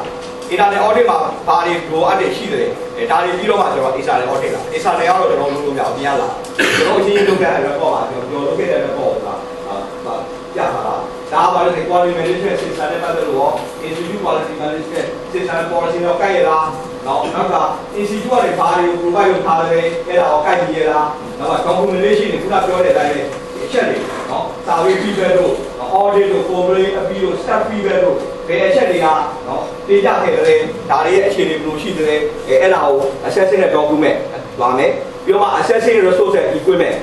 A: internal audit မှာဘာတွေလိုအပ်တယ်ရှိတယ်ဒါတွေပြီးတော့မှကျွန်တော် internal audit လာ internal ကတော့ကျွန်တော်လုပ်လို့မရအောင်ပြန်လာကျွန်တော်အချင်းချင်းလုပ်ခဲ့တဲ့ report ပါကျွန်တော်လုပ်ခဲ့တဲ့ report ကပြတာဒါပါလို့ quality management system နဲ့ပတ်သက်လို့ institute quality management system policy တော့ကိုက်ရလားနောက်က institute တွေဘာတွေ provide လုပ်ထားတယ်အဲ့ဒါကိုကိုက်ကြည့်ရလားနောက်က documentation တွေခုနပြောတဲ့အတိုင်းအချက်တွေနော် survey feedback တို့ audit တို့ corporate appeal တို့ staff feedback တို့ဘယ်အချက်တွေကနော်တင်ကြခဲ့တယ်ဒါတွေရဲ့အခြေအနေဘယ်လိုရှိတယ်အဲ့ဒါကို assessing နဲ့ document ပါမယ်ပြီးတော့မှ assessing resource and equipment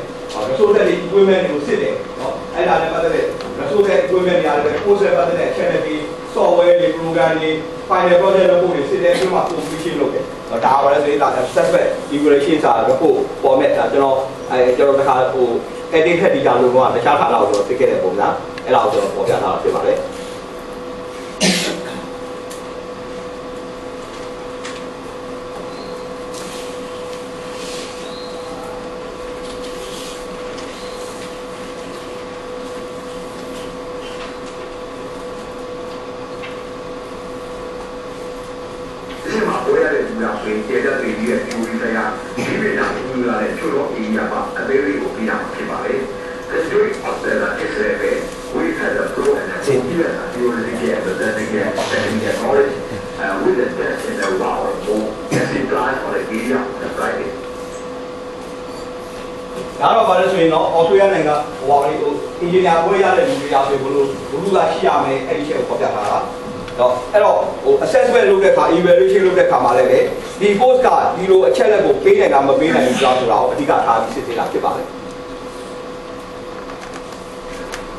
A: resource and equipment ကိုစစ်တယ်နော်အဲ့ဒါနဲ့ပတ်သက်တဲ့ resource and equipment တွေရတယ် post နဲ့ပတ်သက်တဲ့ channel တွေ software တွေ program တွေ final project report တွေစစ်တယ်ပြီးမှ completion လုပ်တယ်ဒါပါလဲဆိုရင်ဒါ assessment evaluation စာ report format ဒါကျွန်တော်တခါဟို edit ခက်ဒီတာလို့တော့တခြားခါလောက်ကျွန်တော်သိခဲ့တဲ့ပုံစံအဲ့ဒါကိုကျွန်တော်ပေါ်ပြထားတာဖြစ်ပါတယ်
B: 接着对于注意这样，基本上你来除了营养吧，那对于我营养去吧嘞。根据我这个就是那个，we had a pro and a con here, you really get the knowledge, with the test in the wow, as it applies for the area, the Friday.
A: ဒါတော့ဘာလဲဆိုရင်တော့ Australia နိုင်ငံဟိုပါလေဟို engineer ပွဲရတဲ့လူတွေရာဆိုဘလို့ဘလူကရှိရမယ်အဲ့ဒီချက်ကိုဖော်ပြထားတာတော့အဲ့တော့ဟို assessment လုပ်တဲ့အခါ evaluation လုပ်တဲ့အခါမှာလည်းဒီ post ကဒီလိုအချက်လက်ကိုပေးနိုင်တာမပေးနိုင်ဘူးလားဆိုတာကိုအဓိကထားပြီးစစ်ဆေးတာဖြစ်ပါတယ်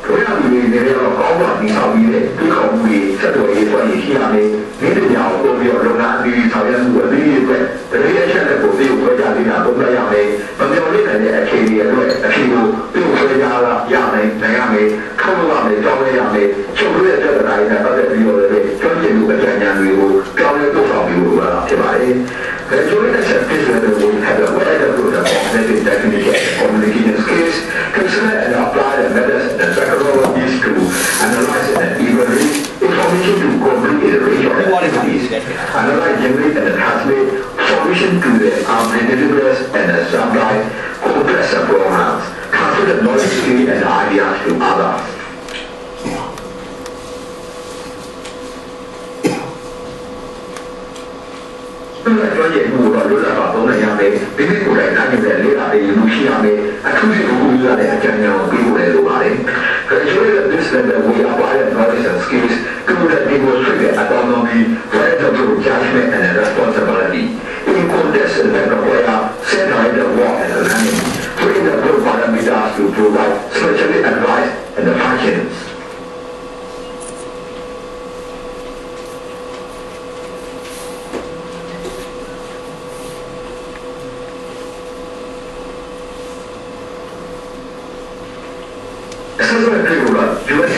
B: 同样的，你那个高管领导力的对考务的这种也算也是样的，你的讲都比较容易对朝鲜我对一块，这些现在国内有国家的讲都这样的，那么我们呢也可以对，譬如对国家的样的那样的，客户样的，招的样的，就为这个来呢，大家比如的专业有个专家比如，招了多少比如了，对吧？所以呢，是这是呢，我们看到未来的路上，那对 definition communication skills, consider and apply the methods and methodologies to analyze and evaluate information to complete a range of activities, analyze, generate and translate solution to the deliverables and supply complex programs, transfer the knowledge, skill and ideas to others. 专业服务的有办法都那样的，并且过来咱们在里头的一路西样的，出去服务员的讲讲给过来都嘛的。所以呢，就是呢，我要把人 knowledge and skills 跟我们美国学的 autonomy, right to judgment and responsibility. In context that require centralized work and learning, bring the good parameters to provide special advice and functions. 这个对我们主要是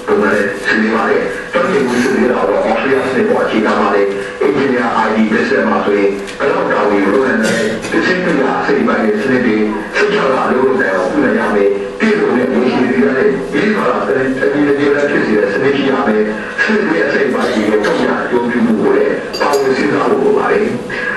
B: 我们是的嘛的，专业不是的到了澳大利亚是过去干嘛的？engineer ID 这些嘛，所以可能搞的有人呢，就是对呀，是一般的是那个生产啊，流动在不一样的，第二种呢，有些这个呢，一般啦，你的这个确实是那些样的，是的，是一般的有重要有局部的，把我们生产路嘛的。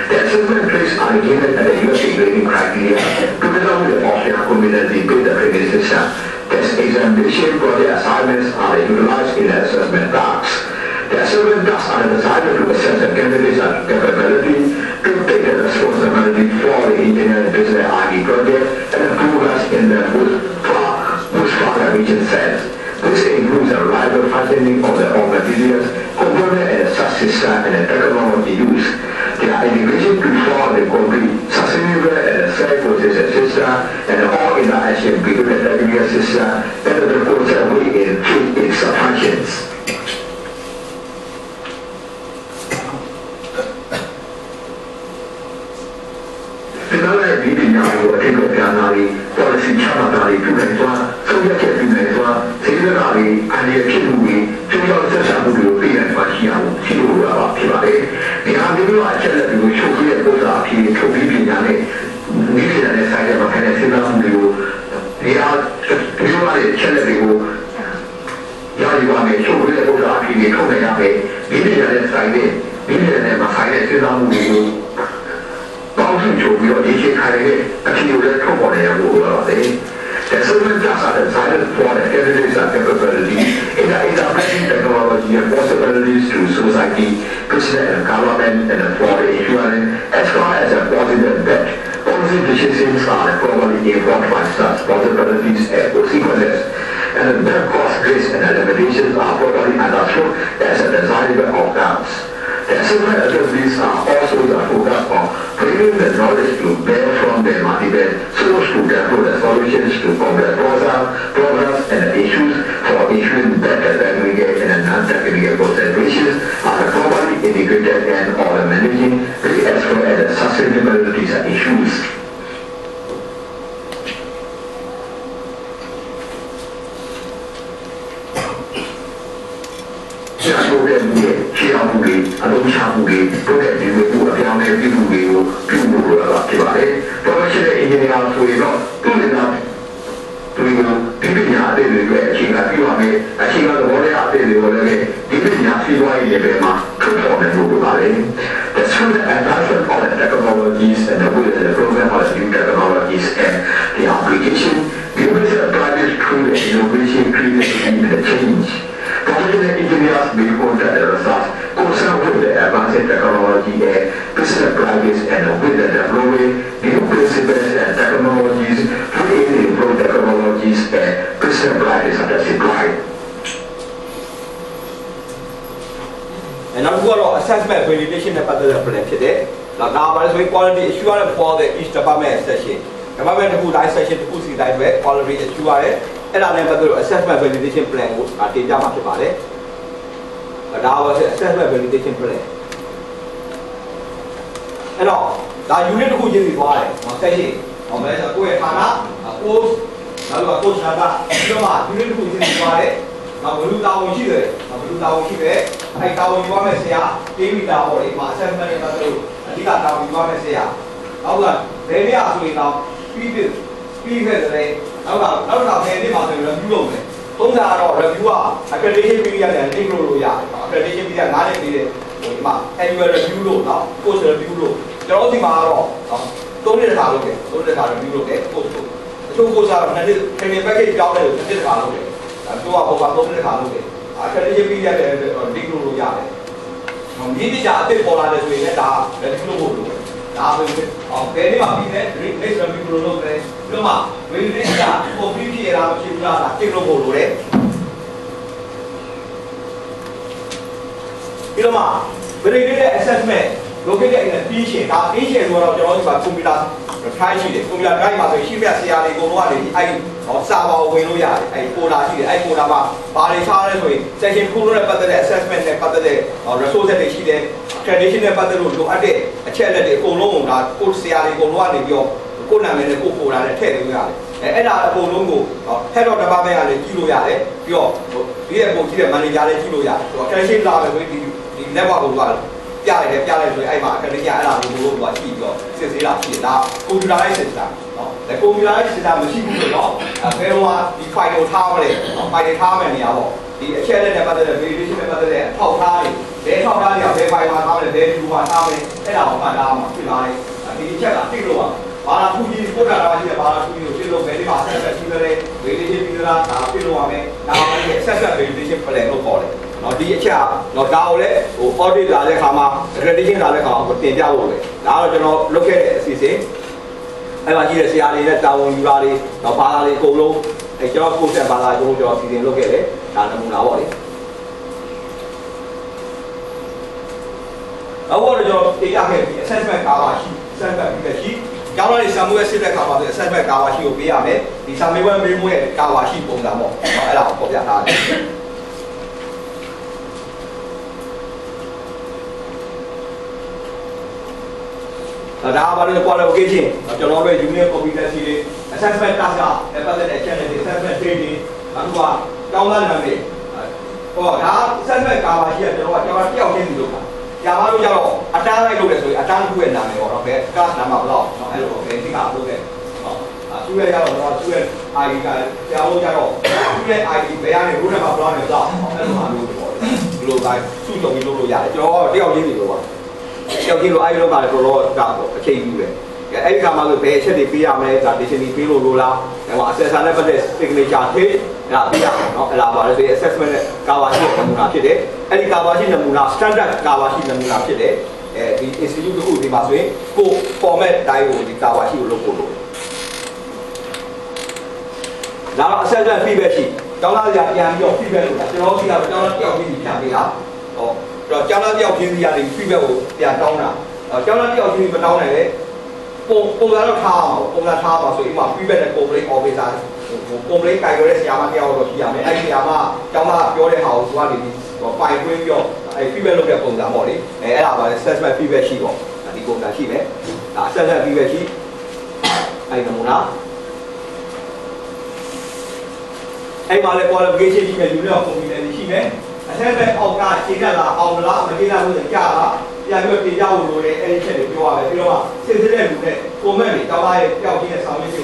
B: The assessment traits are given at the US grading criteria to determine the Australian community with the training system. Test examination project assignments are utilized in the assessment tasks. The assessment tasks are designed to assess the candidate's capability to take the responsibility for the engineering business ID project and the progress in the Bushfire region sense. This includes the reliable functioning of the raw materials, component and subsystem and the technology used. Their integration to form the complete sustainable and self-processing system and all interaction between the technical system and the process will include its functions. ဒီလိုလေဒီပညာကိုအထက်ကိုပြန်လာပြီး policy စိတ်ချမ်းသာတွေပြုနိုင်စွာဆုံးဖြတ်ချက်ပြုနိုင်စွာစေတနာတွေအန္တရာယ်ဖြစ်မှုတွေကျိုးရောက်ဆက်ဆံမှုတွေကိုသိနိုင်စွာရှိအောင်ရှိလို့ရပါဖြစ်ပါတယ်။ဒီဟာမျိုးအချက်လက်တွေကိုချုပ်ပြတဲ့ပုံစံအဖြစ်ထုတ်ပြီးပညာနဲ့ဒီလိုနဲ့ဆိုင်တဲ့မှာတဲ့စဉ်းစားမှုတွေကိုဒီဟာဒီလိုနဲ့ချက်လက်တွေကိုရာဒီဝါနဲ့ချုပ်ပြတဲ့ပုံစံအဖြစ်ထုတ်နိုင်ရမယ်။ဒီလိုနဲ့ဆိုင်တဲ့ဒီလိုနဲ့မဆိုင်တဲ့စဉ်းစားမှုတွေကိုပေါင်းစုချုပ်ပြီးတော့ဒီချိန်ခါတွေနဲ့အဖြစ်ကိုလည်းထုတ်ပေါ်နေရလို့ရပါတယ်။ The settlement tasks are designed for the abilities and capabilities in the interpreting technology and possibilities to society, business and government and for the ensuring as far as a positive impact. Policy decisions are probably informed by such possibilities and consequences, and the cost, risks and limitations are probably understood as a desirable outcomes. The settlement activities are also the focus on bringing the knowledge to bear from the multiple sources to develop the solutions to complex problems and issues for issuing better aggregate and non-technical considerations are properly integrated and or managing the as well as the sustainability issues. ရှင်းထုတ်တဲ့မှုတွေရှင်းအောင်မှုတွေအလုံးချမှုတွေတို့တဲ့ဒီလိုမျိုးအပြောင်းအလဲပြုမှုတွေကိုပြုမှုရတာဖြစ်ပါတယ်။ Professional engineer ဆိုရင်တော့သူ့ရဲ့သူဒီပညာအသေးတွေရဲ့အခြေခံပြုရမယ်။အခြေခံသဘောတရားအသေးတွေကိုလည်းဒီပညာစီးပွားရေးရဲ့ဘက်မှာထုတ်ဖော်နေလို့ပါလေ။ The student advancement of the technologies and the program of new technologies and the application gives a practice through the innovation creativity and the change.Professional engineers may contact the results concerned with the advanced technology and business practice and with the development new principles and technologies to improve technologies and business practice at the same time.
A: And now we have assessment validation နဲ့ပတ်သက်တဲ့ plan ဖြစ်တယ်။ဒါပါလဲဆိုရင် quality assurance for the each department section. department တစ်ခုတိုင်း section တစ်ခုစီတိုင်းပဲ quality assurance အဲ့ဒါနဲ့ပတ်သက်လို့ assessment validation plan ကိုတင်ပြမှာဖြစ်ပါတယ်။ဒါပါ assessment validation plan အဲ့တော့ဒါ unit တစ်ခုချင်းစီသွားတယ်။ဆက်ရှိဟောမယ်ဆိုကိုယ့်ရဲ့ဌာန course နောက်တော့ course နာပြီးတော့မှ unit တစ်ခုချင်းစီသွားတယ်။နောက်ဘယ်လိုတာဝန်ရှိတယ်။ဘယ်လိုတာဝန်ရှိတယ်။အဲ့တာဝန်ယူရမယ့်ဆရာ KB တာဝန်တွေမှာ assessment နဲ့ပတ်သက်လို့အဓိကတာဝန်ယူရမယ့်ဆရာ။နောက်ကဘယ်နေရာဆိုရင်တော့ speed ခဲ့တယ်နောက်တော့ဘယ်နေ့မှဆိုရင် review လုပ်မယ်။သုံးတာကတော့ review က accreditation period နဲ့ link လုပ်လို့ရတယ်။ accreditation period 9နှစ်ပြီးတဲ့ဟိုဒီမှာ annual review လို့နော် course review လို့ကျွန်တော်ဒီမှာကတော့3နှစ်တစ်ခါလုပ်တယ်။3နှစ်တစ်ခါ review လုပ်တယ် course လို့အချို့ course ကတော့2နှစ် training package ကြောင်းတယ်လို့2နှစ်တစ်ခါလုပ်တယ်။ဒါတို့ကပုံမှန်3နှစ်တစ်ခါလုပ်တယ်။ accreditation period နဲ့ link လုပ်လို့ရတယ်။ဒီတိကျအသစ်ပေါ်လာတယ်ဆိုရင်လည်းဒါ review လုပ်ဖို့လိုတယ်။ဒါဆိုရင်ဘယ်နေ့မှပြီးတယ် next review လုပ်တယ်ပြီးတော့မှ validation က complete ဖြစ်ရတာမရှိဘူးလားဒါတိလုပ်ဖို့လိုတယ်ပြီးတော့မှ validation assessment located in a station ဒါ station ဆိုတော့ကျွန်တော်ဒီမှာ computer drive ရှိတယ် computer drive မှာဆိုရင်ရှိပြဆရာတွေအကုန်လုံးကနေအဲ့စာပါဝင်လို့ရတယ်အဲ့ folder ရှိတယ်အဲ့ folder မှာဘာတွေထားလဲဆိုရင် section ခုလုံးနဲ့ပတ်သက်တဲ့ assessment နဲ့ပတ်သက်တဲ့ resources တွေရှိတယ် accreditation နဲ့ပတ်သက်လို့လိုအပ်တဲ့အချက်အလက်တွေအကုန်လုံးကိုဒါ course ဆရာတွေအကုန်လုံးကနေပြီးတော့ကိုယ်နာမည်နဲ့ကိုယ် folder နဲ့ထည့်လို့ရတယ်အဲ့ဒါအကုန်လုံးကို head of department ကလည်းကြည့်လို့ရတယ်ပြီးတော့ဒီရဲ့ပုံကြည့်တဲ့ manager လည်းကြည့်လို့ရတယ်ဆိုတော့ accreditation လာမယ်ဆိုရင်ဒီ network ကိုသွားပြလိုက်တယ်ဆိုရင်အဲ့မှာ accreditation အဲ့ဒါကိုလို့သွားကြည့်ပြီးတော့စစ်ဆေးတာရှိတယ်ဒါ computerized system နော်ဒါ computerized system မရှိဘူးဆိုတော့ဘယ်တော့ဒီ file ကိုထားမလဲ file တွေထားမယ်နေရာပေါ့ဒီအချက်အလက်နဲ့ပတ်သက်တဲ့ validation နဲ့ပတ်သက်တဲ့အထောက်အထားတွေဘယ်ထောက်အထားတွေကဘယ် file မှာထားမလဲဘယ် view မှာထားမလဲအဲ့ဒါကိုမှတ်ထားမှာဖြစ်လာတယ်ဒီအချက်ကသိလို့ပါဘာလာခုကြီးပို့တာရှိတယ်ဘာလာခုကြီးကိုဖြစ်လို့ဘယ်ဒီမှာ set ရှိတယ် validation ပြီးတော့ဒါဖြစ်လို့ရမယ်ဒါမှလည်း set validation plan လို့ခေါ်တယ်နော်ဒီအချက်တော့ဒါကိုလည်းဟို audit လာတဲ့ခါမှာ accreditation လာတဲ့ခါမှာတင်ပြဖို့ပဲဒါတော့ကျွန်တော်လုပ်ခဲ့တဲ့အစီအစဉ်အဲ့မှာကြီးတဲ့ဆရာတွေနဲ့တာဝန်ယူတာတွေတော့ဘာသာတွေအကုန်လုံးအဲ့ကျွန်တော်ကိုယ်ဆက်ဘာသာကျွန်တော်အစီအစဉ်လုပ်ခဲ့တယ်ဒါနမူနာပေါ့လေအခုတော့ကျွန်တော်တင်ပြခဲ့ပြီ assessment ကားပါရှိ assessment ပြီးတဲ့ရှိကျောင်းသားတွေစာမေးပွဲစစ်တဲ့ခါမှာဆို assessment ကားပါရှိကိုပေးရမယ်ဒီစာမေးပွဲမေးမှုရဲ့ကားပါရှိပုံစံပေါ့အဲ့ဒါကိုပေါ်ပြထားတယ် ဒါကဘာလို့ qualification ကျွန်တော်တို့ junior competency တွေ assessment task ကပတ်သက်တဲ့ challenge တွေ assessment training နောက်တစ်ခုကကျောင်းသားနာမည်ဟောဒါ assessment ကာပါရှိရကျွန်တော်ကတယောက်ချင်းစီလုပ်တာကြာပါလို့ကြတော့အတန်းလိုက်လုပ်တယ်ဆိုရင်အတန်းတစ်ခုရဲ့နာမည်ပေါ့နော်ဘယ် class နာမည်ဘယ်လောက်နော်အဲ့လိုပဲဒီကလုပ်တယ်သူရဲ့ရတော့တော့သူရဲ့ ID ကကြာလို့ကြတော့သူရဲ့ ID ဘယ်ကနေ root number ဘယ်လောက်လဲတော့အဲ့လိုမှလုပ်တယ်ပေါ့ဒီလိုတိုင်းစုချုပ်ပြီးလုပ်လို့ရတယ်ကျွန်တော်တယောက်ချင်းစီလုပ်ပါတယောက်ချင်းလိုအဲ့လိုကလည်းတော်တော်ကတော့အချိန်ကြီးပဲအဲ့ဒီကမှဆိုဘယ်အချက်တွေပေးရမလဲဒါ decision တွေပေးလို့လားဟို assessor နဲ့ပတ်သက် signature ထိဒါပေးရအောင်เนาะအဲ့ဒါပါလေဒီ assessment နဲ့ cover sheet နမူနာဖြစ်တယ်အဲ့ဒီ cover sheet နမူနာ standard cover sheet နမူနာဖြစ်တယ်ဒီ institute တစ်ခုဒီမှာဆိုရင်ကို format တိုင်းကိုဒီ cover sheet ကိုလုပ်ဖို့လို့ဒါတော့ assessment feedback sheet ကျောင်းသားတွေကပြန်ပြီးတော့ feedback လုပ်တာကျွန်တော်တို့ကတော့ကျောင်းသားတယောက်ချင်းစီပြန်ပေးတာဟောတော့ကျောင်းသားတယောက်ချင်းစီကနေ feedback ကိုပြန်တောင်းတာကျောင်းသားတယောက်ချင်းစီမတောင်းနိုင်လေပုံစံတော့ထားအောင်ပုံစံထားပါဆိုရင်ဥပမာ feedback နဲ့ complaint officer complaint ကိုင်ရတဲ့ဆရာမတယောက်တော့ရှိရမယ်အဲ့ဒီဆရာမကျောင်းသားပြောတဲ့ဟာကိုသူကနေပြီးပိုင်တွင်းပြီးတော့အဲ့ feedback လုပ်တဲ့ပုံစံပေါ့လေအဲ့ဒါပါလေ assessment feedback ရှိပေါ့ဒီပုံစံရှိမယ်ဒါ assessment feedback ရှိအဲ့နမူနာအဲ့မှာလေ qualification ရှိမယ်လူတွေ competency ရှိမယ် assessment အောက်ကခြေတက်လာအောင်လားမခြေတက်ဘူးဆိုကြာတာပြန်ပြီးတင်ကြဖို့လိုတယ်အဲ့ဒီချက်တွေပြောရမယ်ပြီးတော့စစ်စစ်တဲ့လူနဲ့ comment တွေတောင်းရတဲ့ကြောက်ကြီးနဲ့ဆောင်ရွက်တွေ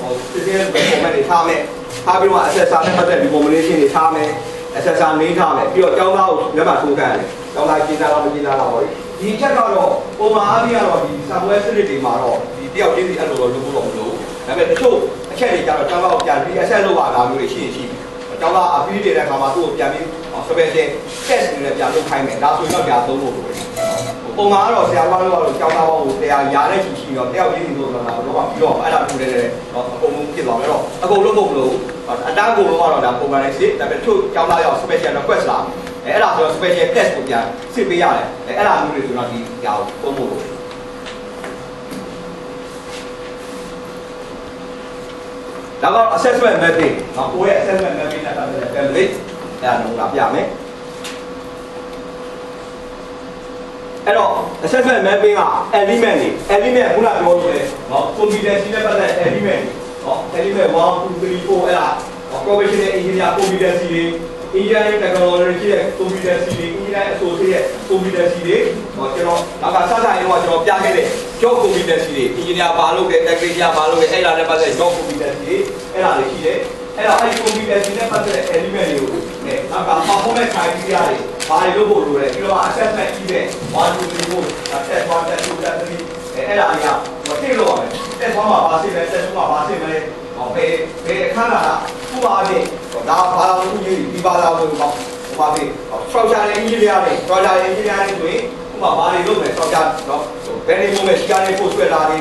A: ကိုစစ်စစ်တဲ့ comment တွေထားမယ်ထားပြီးတော့ assessor နဲ့ပတ်သက်ပြီး formulation တွေထားမယ် assessor နေထားမယ်ပြီးတော့ကျောင်းသားကိုလက်မှတ်ထိုးခံရတယ်ကျောင်းသားကျင်းသားတော့မကျင်းသားတော့ပါဘူးဒီချက်ကတော့ပုံမှန်အားဖြင့်ကတော့ဒီစာပွဲစနစ်တွေမှာတော့ဒီတယောက်ချင်းစီအဲ့လိုတော့လုပ်ဖို့တော့မလိုဘူးဒါပေမဲ့တချို့အချက်တွေကျတော့ကျောင်းသားကိုပြန်ပြီး assess လုပ်ရတာမျိုးတွေရှိရင်ရှိကျောင်းသား appeal တဲ့အခါမှာသူ့ကိုပြန်ပြီး special test တွေနဲ့ပြန်လုပ်ခိုင်းမယ်ဒါဆိုရင်တော့ကြာသုံးလို့လိုတယ်ပုံမှန်ကတော့ဆရာမတို့ကတော့ကျောင်းသားဘောကိုတရားရာတဲ့ရှိတော့တယောက်ချင်းစီလို့တော့တော့ပြီးတော့အဲ့ဒါထူတယ်လေတော့အကုန်လုံးဖြစ်သွားမယ်တော့အကုန်လုံးမလို့အတန်းကုန်လုံးကတော့ဒါပုံမှန်လေးစစ်ဒါပေမဲ့သူ့ကျောင်းသားရောက် special request လာအဲ့ဒါဆိုတော့ special test ကိုပြန်စစ်ပေးရတယ်အဲ့ဒါမျိုးတွေဆိုတော့ဒီကြောင်ပုံဖို့လို့ဒါက assessment method နော်ကိုယ့်ရဲ့ assessment method နဲ့ပတ်သက်တဲ့ template အဲ့ဒါမျိုးလာပြမယ်အဲ့တော့ assessment mapping က element တွေ element ခုနပြောလို့လေနော် competency နဲ့ပတ်သက် element နော် element 1 2 3 4အဲ့ဒါ professional engineer competency တွေ engineering technology ရဲ့ competency တွေ engineering associate ရဲ့ competency တွေဟောကျွန်တော်ဒါကစစရင်တော့ကျွန်တော်ပြခဲ့တဲ့ job competency တွေ engineer ဘာလုပ်လဲ technician ဘာလုပ်လဲအဲ့ဒါနဲ့ပတ်သက် job competency တွေအဲ့ဒါတွေရှိတယ်အဲ့တော့အဲ့ဒီ competency နဲ့ပတ်သက်တဲ့ element တွေကိုနဲ့နောက်က performance criteria တွေဘာတွေလုပ်ဖို့လိုလဲပြီးတော့ assessment ကြီးတဲ့1 2 3 4 test 1 test 2 test 3အဲ့ဒါအရာမသိလို့ရမယ် test 1မှာဘာစစ်လဲ test 2မှာဘာစစ်မလဲဘယ်အခါကဥပမာအဖြစ်ဒါဘာလို့ဦးကြီးဒီဘာသာလို့ပေါ့ဥပမာအဖြစ် structure engineer တွေ structure engineer တွေဆိုရင်ဥပမာဘာတွေလုပ်မယ် structure နော်ဘယ်နေမို့မဲ့ share နဲ့ post ဆွဲတာတွေ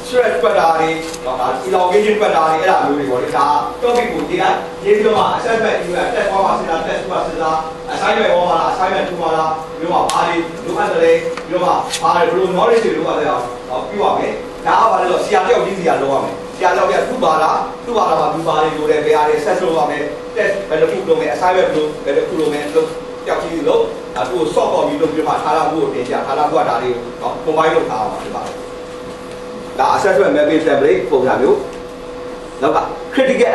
A: stress ဆွဲတာတွေနော်ဒါ elongation ဆွဲတာတွေအဲ့ဒါမျိုးတွေပေါ့လေဒါ topic ကိုဒီကရေးပြီးတော့မှ assessment ယူရ test 1မှာစစ်တာ test 2မှာစစ်တာ assignment 1မှာလား assignment 2မှာလားပြီးတော့ဘာတွေလိုအပ်တယ်ပြီးတော့ဘာတွေဘယ်လို knowledge တွေလိုအပ်တယ်အောင်ပြီးပါမယ်ဒါကဘာလဲဆိုဆရာတယောက်ချင်းစီကလုပ်ရမယ်ဆရာတော်ကသူ့ဘာလားမှာသူဘာတွေလိုတယ်ဘယ်ဟာတွေ set လုပ်ရမယ် test ဘယ်လိုခုလုပ်မယ် assignment ဘယ်လိုခုလုပ်မယ်လို့တယောက်ချင်းစီလို့သူ့ကို sort ပေါ်ပြီးလုပ်ပြီးမှထားလာမှုကိုတင်ပြထားလာမှုကဒါတွေကို combine လုပ်ထားအောင်ဖြစ်ပါတယ်ဒါ assessment mapping template ပုံစံမျိုးနောက်က critical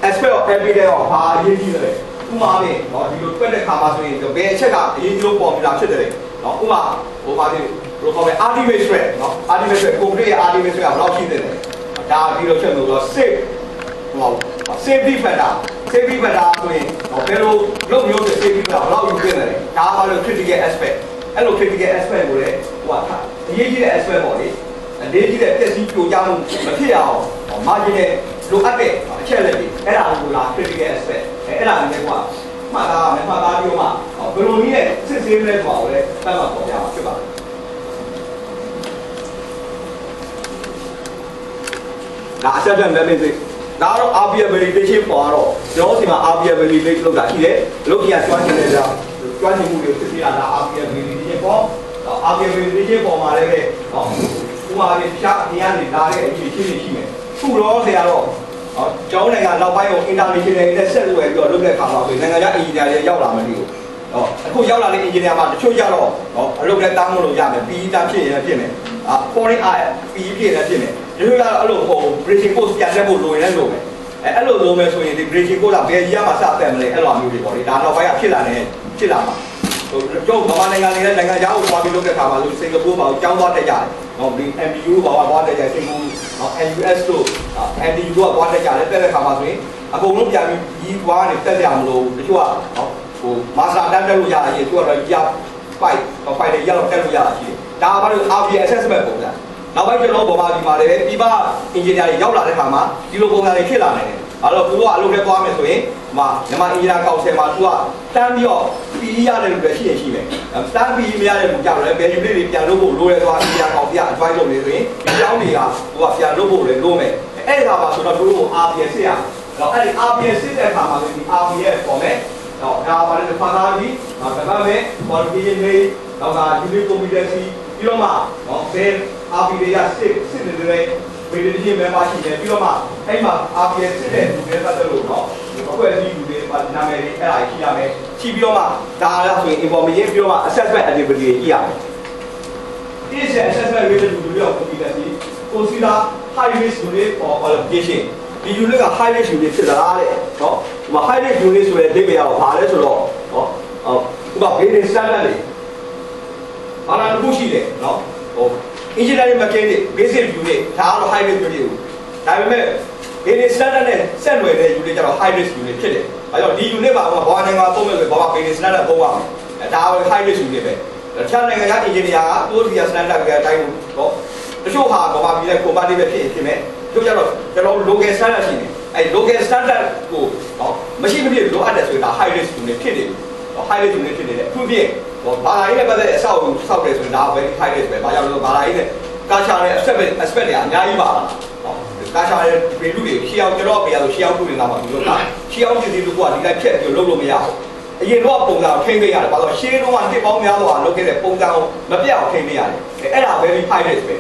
A: aspect of evidence ကိုဘာအရေးကြီးလဲဥပမာနဲ့နော်ဒီလိုတွက်တဲ့ခါမှာဆိုရင်ဘယ်အချက်ကအရေးကြီးလို့ပေါ်ပြီးတာဖြစ်တယ်နော်ဥပမာဟိုပါဒီဘယ်လိုခေါ်မလဲ ultimate threat နော် ultimate threat complete ရဲ့ ultimate threat ကဘယ်လောက်ရှိသလဲဒါဒီလိုချက်လို့ဆိုတော့ safe ဟို safety factor ဆိုရင်ဘယ်လိုလုပ်မျိုးတဲ့ safety factor ဘယ်လောက်ယူခဲ့တယ်ဒါကဘာလို့ critical aspect အဲ့လို critical aspect ကိုလည်းဟိုအရေးကြီးတဲ့ aspect ပေါ့လေအလေးကြီးတဲ့ပျက်စီးပြိုကျမှုမဖြစ်အောင် margin နဲ့လိုအပ်တဲ့အချက်လက်တွေအဲ့ဒါကိုလာ critical aspect အဲ့ဒါလည်းကွာမှတ်သားပြီးတော့မှဘယ်လိုနည်းနဲ့စစ်ဆေးလဲဆိုတာကိုလည်းသတ်မှတ်ပေါ်ပြမှာဖြစ်ပါတယ်ဒါ assessment method ဒါတော့ RPA validation ပေါ်တော့ကျွန်တော်ဒီမှာ RPA validate လုပ်တာရှိတယ်လုပ်ပြကျွမ်းကျင်တဲ့ကြောင့်ကျွမ်းကျင်မှုတွေစစ်ဆေးတာဒါ RPA validation ပေါ် RPA validation ပေါ်မှာလည်းပဲဟောဥပမာပြဖြားအရင်ကနေလာတဲ့အရေးချင်းရှိမယ်ခုတော့ဆရာတော့ကျောင်းနိုင်ငံနောက်ပိုင်းကို international နဲ့ဆက်လို့ရပြီးတော့လုပ်တဲ့အခါမှာဆိုနိုင်ငံခြား engineer တွေရောက်လာမှလို့အခုရောက်လာတဲ့ engineer မှာတချို့ကြတော့အလုပ်နဲ့တားမလို့ရမယ်ပြီးတာဖြစ်ရင်ဖြစ်မယ် foreign eye ပြီးဖြစ်နေဖြစ်နေဒီလိုကတော့အဲ့လိုဟို bridging course ပြန်တက်ဖို့လိုရင်လည်းလိုမယ်အဲ့လိုလိုမယ်ဆိုရင်ဒီ bridging course ကဘယ်ကြီးမှစတက်မလဲအဲ့လိုမျိုးတွေပေါ့လေဒါနောက်ပိုင်းကဖြစ်လာနေဖြစ်လာမှာဟိုကျုပ်မြန်မာနိုင်ငံနေတဲ့နိုင်ငံခြားကိုသွားပြီးလုပ်တဲ့ခါမှာဆိုစင်ကာပူမှာကျောင်းသွားတက်ကြတယ်နော်ဒီ MBU ဘာသွားတက်ကြစင်ကာပူနော် NUS တို့ NDU တို့ကသွားတက်ကြတယ်တက်တဲ့ခါမှာဆိုရင်အကုန်လုံးပြန်ပြီးကြီးသွားနေတက်ကြမလို့တချို့ကနော်ဟိုမာစတာတန်းတက်လို့ရရင်သူကတော့ကြာပိုက်တွေရတော့တက်လို့ရတာရှိတယ်ဒါကဘာလို့ RPA assessment ပုံစံနောက်ပိုင်းကျွန်တော်ဗမာပြည်မှာလည်းပြပ engineer တွေရောက်လာတဲ့ခါမှာဒီလိုပုံစံတွေဖြစ်လာနေတယ်အဲ့တော့သူတို့ကအလုပ်နဲ့သွားမယ်ဆိုရင်မြန်မာ engineer council မှာသူကတန်းပြီးတော့ PE ရတယ်လို့လည်းရှိရင်ရှိမယ်တန်း PE မရတဲ့လူကြတော့လည်း value တွေပြန်လုပ်ဖို့လိုရဲသွား engineer council က advice လုပ်နေဆိုရင်ဒီကြောင်းတွေကသူကပြန်လုပ်ဖို့လည်းလိုမယ်အဲ့ဒီခါမှာဆိုတော့သူတို့ကို RPA စစ်ရတော့အဲ့ဒီ RPA စစ်တဲ့ခါမှာဆိုဒီ RPA ပေါ်မယ်တော့ဒါပါလေဖာသာကြီးဒါကမဲ့ qualification တွေတော့ဒါ unique competency ပြီးတော့မှနော်ဘယ် RPA ရစစ်နေတဲ့ validation member ရှိတယ်ပြီးတော့မှအဲ့မှာ RPA စစ်တဲ့လူတွေပတ်သက်လို့နော်အဖွဲ့အစည်းလူတွေနာမည်တွေအဲ့ဒါရှိရမယ်ရှိပြီးတော့မှဒါလည်းဆိုရင် information ပြီးတော့မှ assessment activity တွေကြည့်ရမယ်ဒီ assessment related to your competency consider high risk unit for qualification ဒီ unit က high risk unit ဖြစ်လာတဲ့နော်ဒီမှာ high risk unit ဆိုတဲ့ date ရတော့ဘာလဲဆိုတော့နော်ဥပမာ basic standard တွေဘာလာတစ်ခုရှိတယ်နော်ဟို engineering mechanic basic unit ဒါကတော့ high risk unit ကိုဒါပေမဲ့ basic standard နဲ့ဆက်နွယ်တဲ့ unit ကျတော့ high risk unit ဖြစ်တယ်အဲကြောင့်ဒီ unit မှာဘာနိုင်ငံသုံးမယ်ဆိုဘာ basic standard သုံးရမယ်ဒါက high risk unit ပဲတခြားနိုင်ငံက engineer ကသူတို့ဒီ standard ကအတိုင်းတော့တချို့ဟာဘာမှပြည်တဲ့ compatible ဖြစ်မယ်တို့ကြတော့ကျွန်တော် local standard ရှိတယ်အဲ local standard ကိုနော်မရှိမဖြစ်လိုအပ်တယ်ဆိုတာ high risk unit ဖြစ်နေပြီ high risk unit ဖြစ်နေတယ်အထူးဖြင့်ဘာသာရေးနဲ့ပတ်သက်တဲ့အဆောက်အဦဆောက်တယ်ဆိုရင်ဒါ very high risk ပဲဘာကြောင့်လဲဘာသာရေးနဲ့ culture နဲ့ aspect တွေအများကြီးပါလာနော် culture ရဲ့ value တွေရှေ့အောင်ကျွန်တော်ပြရလို့ရှေ့အောင်ပြုနေတာမှာဒီလိုကရှေ့အောင်ပြည်သူတို့ကဒီလိုက်ဖြတ်ပြီးလုပ်လို့မရဘူးအရင်တော့ပုံစံကိုထိန်းသိမ်းရတယ်ဘာလို့ရှေ့တော့ကတစ်ပေါင်းများစွာလုပ်ခဲ့တဲ့ပုံစံကိုမပြတ်အောင်ထိန်းသိမ်းရတယ်အဲ့ဒါ very high risk ပဲ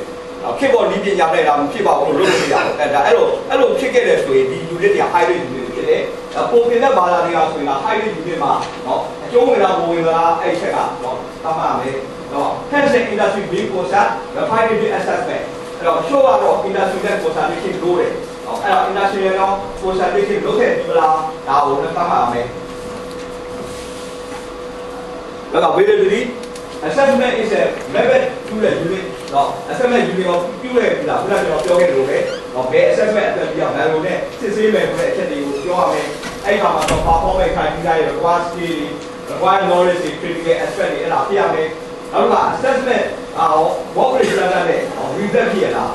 A: ခေတ်ပေါ်ဒီပညာနဲ့ဒါမဖြစ်ပါဘူးလို့လုပ်လို့မရဘူးဒါအဲ့လိုဖြစ်ခဲ့တဲ့ဆိုရင်ဒီ unit တွေက high risk unit ဖြစ်တယ်ပုံပြင်တဲ့ဘာသာတွေကဆိုရင် high risk unit မှာနော်အကျုံးဝင်တာဘဝင်တာအဲ့ချက်ကနော်သတ်မှတ်မယ်နော် health and industry being concept the financial assessment အဲ့တော့ show ကတော့ industry နဲ့ consultation လို့တယ်နော်အဲ့တော့ industry နဲ့ consultation လုပ်တဲ့ဒီလားဒါကိုလည်းသတ်မှတ်ရမယ်แล้วก็ validity assessment is a method to the unit เนาะ assessment unit ကိုပြုလဲပြီလားခုနကကျွန်တော်ပြောခဲ့တယ်လို့ပဲเนาะဘယ် assessment အတွက်ပြရမယ်လို့နဲ့စစ်ဆေးမယ်ဆိုတဲ့အချက်တွေကိုပြောရမယ်အဲ့ခါမှာတော့ performance criteria တွေ required skill တွေ required knowledge တွေ critical aspect တွေအဲ့ဒါပြရမယ်နောက်က assessment what result နဲ့ result ပြရလား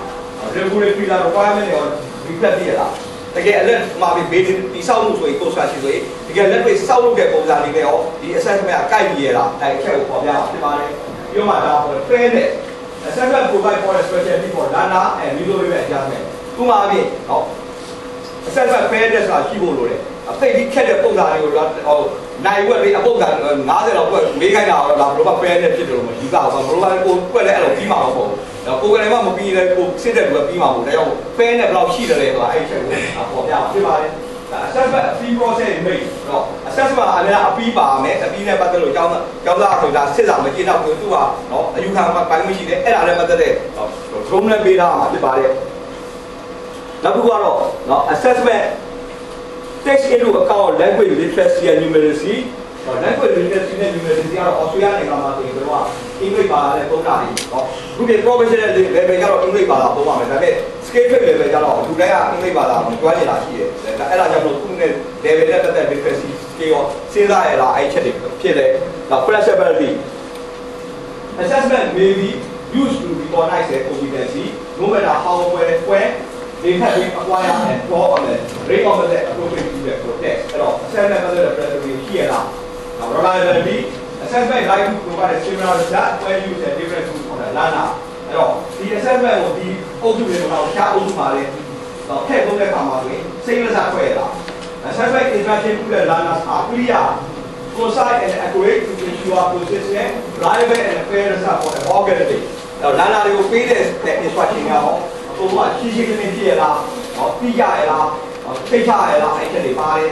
A: regulatory requirement တွေ result ပြရလားတကယ်အလက်မှာဘေးဒီဆောက်မှုဆိုရင်ကိုယ်စားရှိဆိုရင်တကယ်လက်တွေ့စောက်လုပ်တဲ့ပုံစံတွေနဲ့ရောဒီ assessment ကကိုက်ပြီးရလားအဲ့အချက်ကိုပေါ်ပြအောင်ဖြစ်ပါတယ်ပြောမှဒါပေါ် fairness assessment provide for a special need for learner and reasonable adjustment ဥပမာအပြင်ဟော assessment fairness ဆိုတာရှိဖို့လိုတယ်အသိပြီးခက်တဲ့ပုံစံတွေကိုဟိုနိုင်ဝက်လေးအပုံစံ90လောက်ကွက်မေးခိုင်းတာတော့ဒါဘလို့ fairness ဖြစ်တယ်လို့မရှိပါဘူးဘလို့ကိုကွက်လဲအဲ့လိုပြီးမှာမဟုတ်ဘူးကိုယ်ကလည်းမပြီးလဲကိုစစ်တဲ့လူကပြီးမှာမဟုတ်ဒါကြောင့် fairness ဘယ်လောက်ရှိတယ်လဲဆိုတာအဲ့ချက်ကိုပေါ်ပြအောင်ဖြစ်ပါတယ်assessment အပြီး process တွေမိတ်တော့ assessment အလည်းအပြီးပါမယ်အပြီးနဲ့ပတ်သက်လို့ကျောင်းသားဆိုတာစစ်စာမကျင်းတော့သူကနော်အယူခံပိုင်းမရှိတယ်အဲ့ဒါလည်းပတ်သက်တဲ့ drone နဲ့ပေးထားမှာဖြစ်ပါတယ်နောက်တစ်ခုကတော့နော် assessment takes into account language literacy and numeracy language literacy နဲ့ numeracy ကတော့ Australia နိုင်ငံမှာဆိုရင်တို့ကအင်္ဂလိပ်ဘာသာနဲ့သုံးတာတွေဟောခုပြ professional level ကျတော့အင်္ဂလိပ်ဘာသာသုံးပါမယ်ဒါပေမဲ့ scale level ကျတော့လူတိုင်းကအင်္ဂလိပ်ဘာသာကိုကျွမ်းကျင်တာရှိတယ်အဲ့ဒါကြောင့်မို့ခုနဲ့ level နဲ့ပတ်သက် literacy scale ရောစဉ်းစားရတာအဲ့ချက်တွေဖြစ်တယ်နောက် flexibility assessment may be used to recognize their competency no matter how where they have been acquired and for on the rate of the appropriate to the protest အဲ့တော့ assessment ပတ်သက်တဲ့ flexibility ရှိရလားနောက် reliability assessment like to provide a similar result when used at different tools on the learner အဲ့တော့ဒီ assessment ကိုဒီအုပ်စုတွေကတော့ရှားအုပ်စုမှာလည်းတော့ထည့်သုံးတဲ့အခါမှာဆိုရင်စိတ်လက်စားဖွဲ့ရတာ assessment instruction to the learners are clear concise and accurate to ensure consistent reliable and fair result for the organization အဲ့တော့ learner တွေကိုပေးတဲ့ instruction ကဟောဟိုကရှင်းရှင်းလင်းလင်းပြရလားဟောသိကြရလားသိချရလားအဲ့ချက်တွေပါတယ်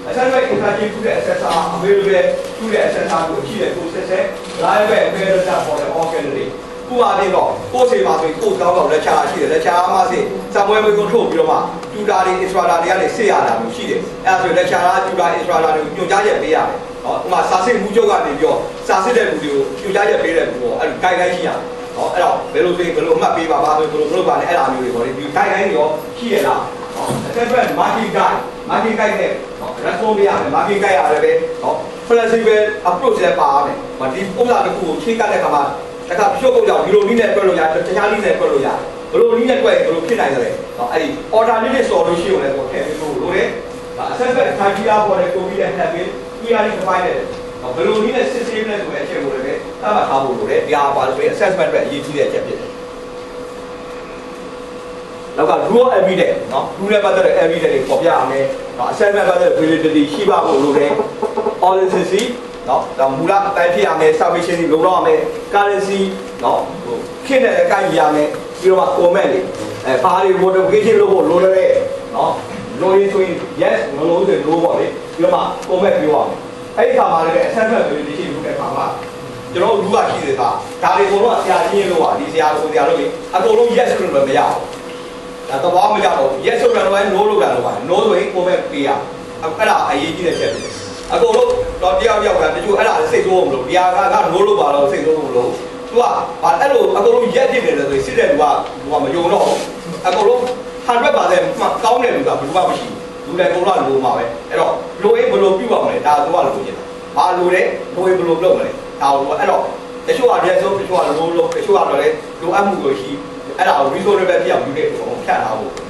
A: assessment instruction to the assessor available to the assessor ကိုရှိတဲ့ process နဲ့ reliable and fair result for the organization ဥ အားဖြင့်တော့ကိုယ်စီမှာဆိုကိုယ်ကောင်းတော့လက်ချာရှိတယ်လက်ချာအားမစေစံပွဲမွေးကိုထုတ်ပြီးတော့မှကျူတာတွေ instructor တွေကနေစစ်ရတာမျိုးရှိတယ်အဲ့ဒါဆိုလက်ချာလားကျူတာ instructor တွေကိုညွှန်ကြားချက်ပေးရတယ်နော်ဥပမာစာစစ်မှုချုပ်ကနေပြီးတော့စာစစ်တဲ့လူတွေကိုညွှန်ကြားချက်ပေးတဲ့လူပေါ့အဲ့လို guideline ရှိရတယ်နော်အဲ့တော့ဘယ်လိုဆိုရင်ဘယ်လိုအမှတ်ပေးပါဘာဆိုဘယ်လိုပါလဲအဲ့ဒါမျိုးတွေပေါ့လေဒီ guideline တွေရောရှိရလားနော် assessment marking guide နဲ့နော် response ပေးရတယ် marking guide ရတယ်ပဲနော် flexible approach လည်းပါရမယ်ဒီဥစ္စာတစ်ခုကိုချိန်ကတ်တဲ့အခါမှာတစ်ခါဖြုတ်ဖို့ကြောင့်ဒီလိုနည်းနဲ့တွက်လို့ရတယ်တခြားနည်းနဲ့တွက်လို့ရတယ်ဘယ်လိုနည်းနဲ့တွက်ရင်ဘယ်လိုဖြစ်နိုင်တယ်လဲနော်အဲ့ဒီ alternative solution ကိုလည်းတော့ထည့်ပေးလို့လိုတယ် assessment criteria ပေါ်တဲ့ copy နဲ့ထည့်ပေး clearly defined ဘယ်လိုနည်းနဲ့စစ်ဆေးမလဲဆိုတဲ့အချက်ကိုလည်းသတ်မှတ်ထားဖို့လိုတယ်ဒါပါလို့ assessment အတွက်အရေးကြီးတဲ့အချက်ဖြစ်တယ်နောက်က rule evidence နော် rule နဲ့ပတ်သက်တဲ့ evidence တွေပေါ်ပြရမယ်နော် assessment ပတ်သက်တဲ့ validity ရှိပါဖို့လိုတယ် authenticity နော်ဒါမူလအတိုင်းဖြစ်ရမယ် submission တွေလုပ်ရမယ် currency နော်ခင်းတဲ့အကိုက်ရမယ်ပြီးတော့ comment တွေဘာတွေ modification လုပ်ဖို့လိုတယ်နော်လိုရင်းဆိုရင် yes မလို့ဆိုရင် no ပေါ့လေပြီးတော့ comment ပြောရမယ်အဲ့ဒီခါမှာလည်း assessment validation လုပ်တဲ့အခါမှာကျွန်တော်တို့ကရှိတယ်ကဒါတွေအကုန်လုံးဆရာကြီးလို့ပါဒီဆရာကိုဆရာလို့အကုန်လုံး yes လို့လည်းမရဘူးဒါတော့မကြတော့ yes ဆိုတော့လည်း no လို့တာလို့ပါ no ဆိုရင် comment ပေးရအဲ့ဒါအရေးကြီးတဲ့ချက်ပဲအကုန်လုံးတော့တယောက်ကတချို့အဲ့ဒါစိတ်ဆိုးမလို့ဒီဟာက no လို့ပါတော့စိတ်ဆိုးမလို့သူကအဲ့လိုအကုန်လုံး yes ဖြစ်နေတယ်ဆိုရင်စစ်တဲ့လူကမယုံတော့အကုန်လုံး 100% ကောင်းတယ်လူကဘယ်သူမှမရှိဘူးလူလည်းအကုန်လုံးလိုမှာပဲအဲ့တော့လိုရင်ဘယ်လိုပြုတ်အောင်လဲဒါသူကလိုချင်တာဘာလိုလဲလိုရင်ဘယ်လိုလုပ်မလဲဒါကိုအဲ့တော့တချို့က yes ဆိုတချို့က no လို့တချို့ကတော့လေလိုအပ်မှုကိုရှိအဲ့ဒါကို reasonable ဖြစ်အောင်ယူတဲ့ပုံဖြတ်ထားဖို့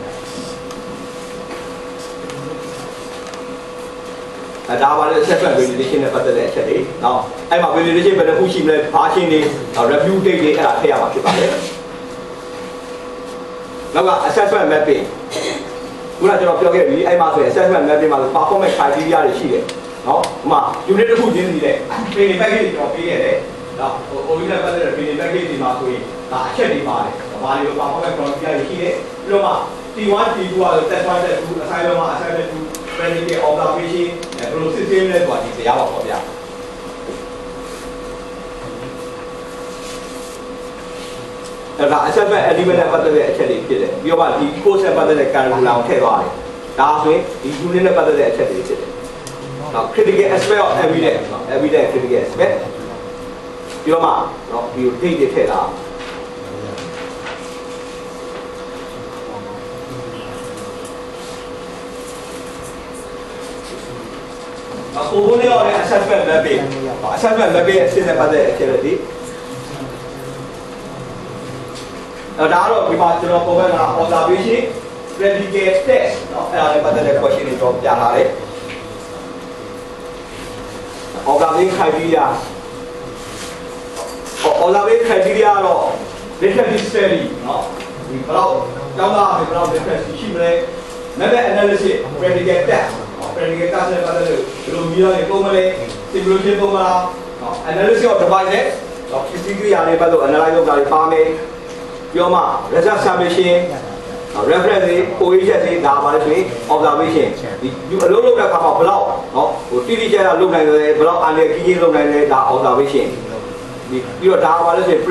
A: ဒါပါလေ assessment validation နဲ့ပတ်သက်တဲ့အချက်တွေ။နောက်အဲ့မှာ validation ဘယ်နှခုရှိမလဲဘာချင်းတွေ review date တွေအဲ့ဒါထည့်ရမှာဖြစ်ပါတယ်။နောက်က assessment mapping ခုနကကျွန်တော်ပြောခဲ့ပြီအဲ့မှာဆိုရင် assessment mapping မှာဆို performance criteria တွေရှိတယ်။နော်။ဥပမာ unit တစ်ခုချင်းစီတဲ့ training package ကျွန်တော်ပေးရတယ်။နော် original ပတ်သက်တဲ့ training package ဒီမှာဆိုရင်ဒါအချက်တွေပါတယ်။ဘာတွေ performance criteria တွေရှိတယ်။ပြီးတော့မှ T1 T2 ကတော့ test 1 test 2 assignment 1 assignment 2 practical observation ဘယ်လိုစစ်ဆေးမလဲဆိုတာဒီတရားပါပေါ့ဗျာအဲ့ဒါ assessment element နဲ့ပတ်သက်တဲ့အချက်တွေဖြစ်တယ်ပြီးတော့ဒီ course နဲ့ပတ်သက်တဲ့ curriculum ကိုထည့်သွားတယ်ဒါဆိုရင်ဒီ unit နဲ့ပတ်သက်တဲ့အချက်တွေဖြစ်တယ်နော် critical aspect of evidence နော် evidence critical aspect ပြီးတော့မှနော်ဒီ date တွေထည့်တာအခုဘုန်းကြီးရဲ့ assessment mapping assessment mapping အစစ်အပတ်တဲ့အချက်တွေဒါကတော့ဒီမှာကျွန်တော်ပေါ်မဲ့က observation practical test เนาะအဲ့ဒါလည်းပတ်သက်တဲ့ question တွေတော့ပြထားတယ် observation criteria observation criteria တော့ reflective study เนาะဒီဘယ်တော့ကျောင်းသားဘယ်တော့ reflective ရှိမလဲ method analysis practical test practical test နဲ့ပတ်သက်လို့ဘယ်လိုမျိုးလဲပုံမလဲ simulation ပုံမလား analysis of devices တော့ physical ရာတွေပတ်သက်လို့ analyze လုပ်တာတွေပါမယ်ပြောမှ result submission reference တွေ cohesion တွေဒါပါလေဆိုရင် observation ဒီအလုပ်လုပ်တဲ့အခါမှာဘယ်လောက်နော်ဟိုတိတိကျကျလုပ်နိုင်တယ်ဘယ်လောက်အနေကြီးကြီးလုပ်နိုင်တယ်ဒါ observation ဒီပြီးတော့ဒါပါလေဆိုရင်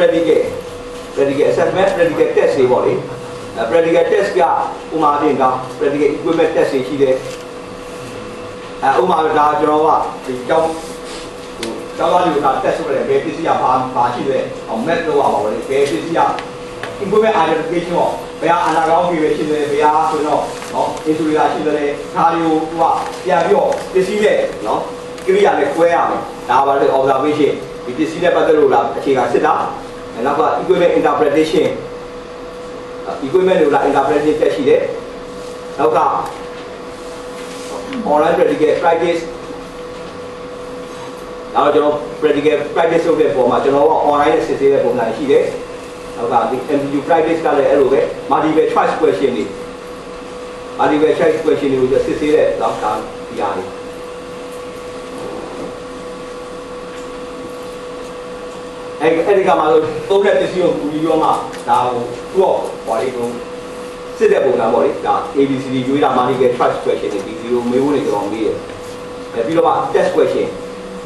A: practical assessment practical test တွေပေါ့လေ practical test ကဥပမာအပြင်က practical equipment test တွေရှိတယ်ဥပမာဒါကျွန်တော်ကဒီကျောင်းသားတွေက test လုပ်တယ်ဘယ်ပစ္စည်းကဘာရှိလဲအောင် map လုပ်ရပါဘောလေဘယ်ပစ္စည်းက equipment identification ကိုဘယ်အနာကောင်းပြီပဲရှိတယ်ဘယ်ဆိုတော့နော် insulator ရှိတယ်ဒါတွေကိုသူကပြန်ပြီးတော့ပစ္စည်းနဲ့နော်ကိရိယာနဲ့ခွဲရမယ်ဒါပါလေ observation ဒီပစ္စည်းနဲ့ပတ်သက်လို့လားအခြေခံစစ်တာနောက်က equipment interpretation equipment လို့လား interpretation တက်ရှိတယ်နောက်က online practical practice နောက်ကျွန်တော် practical practice လုပ်တဲ့ပုံမှာကျွန်တော်က online နဲ့စစ်ဆေးတဲ့ပုံစံရှိတယ်နောက်ကဒီ MCQ practice ကလည်းအဲ့လိုပဲ multiple choice question တွေ multiple choice question တွေကိုစစ်ဆေးတဲ့လောက်တာဒီအားတွေအဲ့ဒီကမှလို့သုံးတဲ့ပစ္စည်းကိုကူပြီးတော့မှဒါကိုသူ့တော့ဘာလေးကိုစစ်တဲ့ပုံစံပေါ့လေဒါ ABCD ရွေးတာ multiple choice question တွေဒီ0မေးဖို့နေကျွန်တော်မေးတယ်ပြီးတော့မှ test question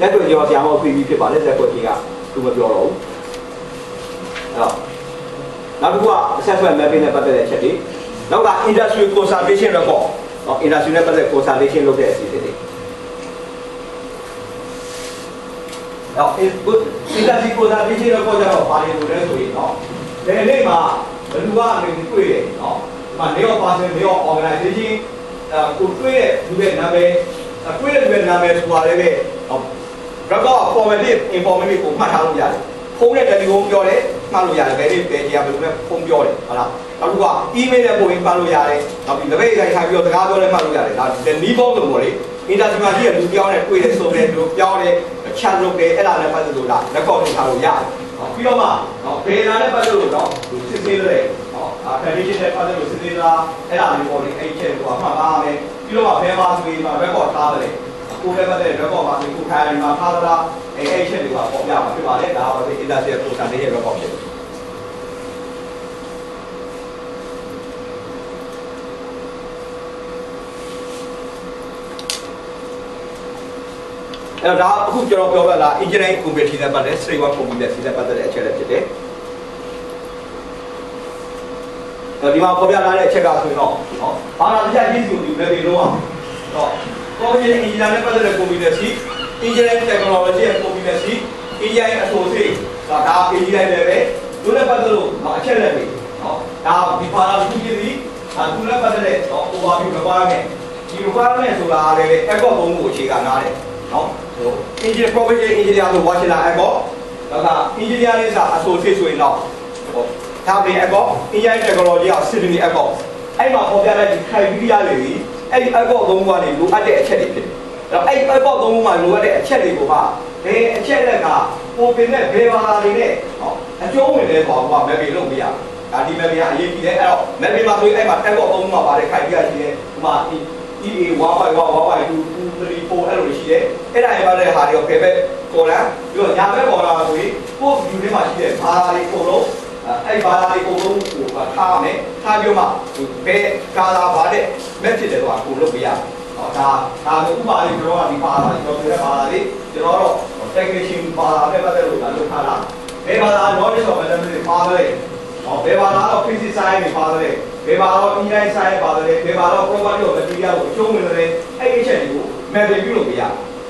A: လက်တွေ့ကျော်ဆရာမကိုပြီးဖြစ်ပါလေ test question ကသူမပြောတော့ဘူး နောက်တစ်ခုက assessment mapping နဲ့ပတ်သက်တဲ့အချက်တွေနောက်က industry consultation report နော် industry နဲ့ပတ်သက် consultation လုပ်တဲ့အစီအစဉ်တွေနော် industry consultation report ကျတော့ဘာတွေလို့လဲဆိုရင်နော်ဒီနေ့မှာဘယ်သူကနေတွေ့တယ်နော်ဒီမှာ name of person name of organization ကိုတွေ့တဲ့လူရဲ့နာမည်တွေ့တဲ့လူရဲ့နာမည်ဆိုတာလည်းပဲ record formative informative ကိုမှတ်ထားလို့ရတယ်ဖုန်းနဲ့တယ်လီဖုန်းပြောတယ်မှတ်လို့ရတယ်ဘယ်နေ့ဘယ်ကြာဘယ်လိုလဲဖုန်းပြောတယ်ဟုတ်လားနောက်တစ်ခုက email နဲ့ပို့ရင်မှတ်လို့ရတယ်နောက်ပြီးလက်ပဲရိုက်ထားပြီးတော့စကားပြောလဲမှတ်လို့ရတယ်ဒါနီးပေါင်းလို့ပေါ့လေ industry မှာရှိတဲ့လူပြောင်းနဲ့တွေ့တဲ့ဆိုတဲ့လူပြောင်းတဲ့ chat လုပ်တယ်အဲ့ဒါနဲ့ပတ်သက်လို့လား record လုပ်ထားလို့ရတယ်ပြီးတော့မှဘယ်နာနဲ့ပတ်သက်လို့တော့စစ်ဆေးလို့accreditation နဲ့ပတ်သက်လို့စစ်ဆေးတာအဲ့ဒါမျိုးပေါ့လေအဲ့ချက်ကိုမှတ်ပါမယ်ပြီးတော့မှဘယ်မှာဆိုရင် record ထားတယ်ကိုယ်လည်းပတ်သက် record မှာဆိုကိုခိုင်ရီမှာထားတာအဲ့ချက်တွေကပေါ်ပြမှာဖြစ်ပါလေဒါကတော့ industry consultant ရဲ့ record ဖြစ်တယ်အဲ့တော့ဒါအခုကျွန်တော်ပြောပြတာ engineering community နဲ့ပတ်သက် straight one community နဲ့ပတ်သက်တဲ့အချက်တွေဖြစ်တယ်ဒီမှာပေါ်ပြလာတဲ့အချက်ကဆိုရင်တော့ဘာသာတရားရည်စုံဒီလည်းဒီလုံးအောင်တော့ community engineer နဲ့ပတ်သက်တဲ့ community engineering technology ရဲ့ community engineering associate ဒါ engineering လည်းပဲသူနဲ့ပတ်သက်လို့အချက်လက်တွေနော်ဒါဒီဘာသာသူကြီးဒီသူနဲ့ပတ်သက်တဲ့ overview requirement ဒီ requirement ဆိုတာလည်း ECOG ဘုံကိုအခြေခံထားတယ်နော်engineer professional engineer ဆို bachelor ECOG ဒါက engineer လေးစာ associate ဆိုရင်တော့ဒါပေမဲ့ ECOG engineering technology က Sydney ECOG အဲ့မှာပေါ်ပြတဲ့ဒီ criteria တွေအဲ့ဒီ ECOG ဘုံကနေလိုအပ်တဲ့အချက်တွေဖြစ်တယ်အဲ့တော့အဲ့ ECOG ဘုံမှာလိုအပ်တဲ့အချက်တွေကိုကဘယ်အချက်လက်ကပုံပင်နဲ့ဘယ်ဘာသာတွေနဲ့အကျုံးဝင်လဲဆိုတော့ map တွေလုပ်ပြရဒါဒီ map တွေကအရေးကြီးတယ်အဲ့တော့ map တွေမှာဆိုရင်အဲ့မှာ ECOG ဘုံမှာပါတဲ့ criteria ရှိတယ်ဒီမှာEA 1.1 1.2 2 3 4အဲ့လိုရှိတယ်အဲ့ဒါတွေပါတဲ့ဟာတွေကိုဘယ်ဘက်ပေါ်လာပြီးတော့ညာဘက်ပေါ်လာဆိုရင်ကိုယ့် view ထဲမှာရှိတဲ့ဘာသာတွေအကုန်လုံးအဲ့ဘာသာတွေအကုန်လုံးကိုထားရမယ်ထားပြီးမှဘယ်ကာလာပါတဲ့ map ဖြစ်တယ်ဆိုတာကိုလုပ်ပြရအောင်ဒါဥပမာလေးကျွန်တော်ကဒီဘာသာကျွန်တော်ပြောတဲ့ဘာသာလေးကျွန်တော်တော့ technician ဘာသာနဲ့ပတ်သက်လို့လုပ်ထားတာဘယ်ဘာသာ knowledge of mathematics ပါတယ်ဘယ်ဘာသာတော့ physics science တွေပါတယ်ဘယ်ဘာတော့ engineering science ပါတယ်ဘယ်ဘာတော့ property of material ကိုအကျုံးဝင်တယ်အဲ့ဒီအချက်တွေကို map ပြုလုပ်ပြရ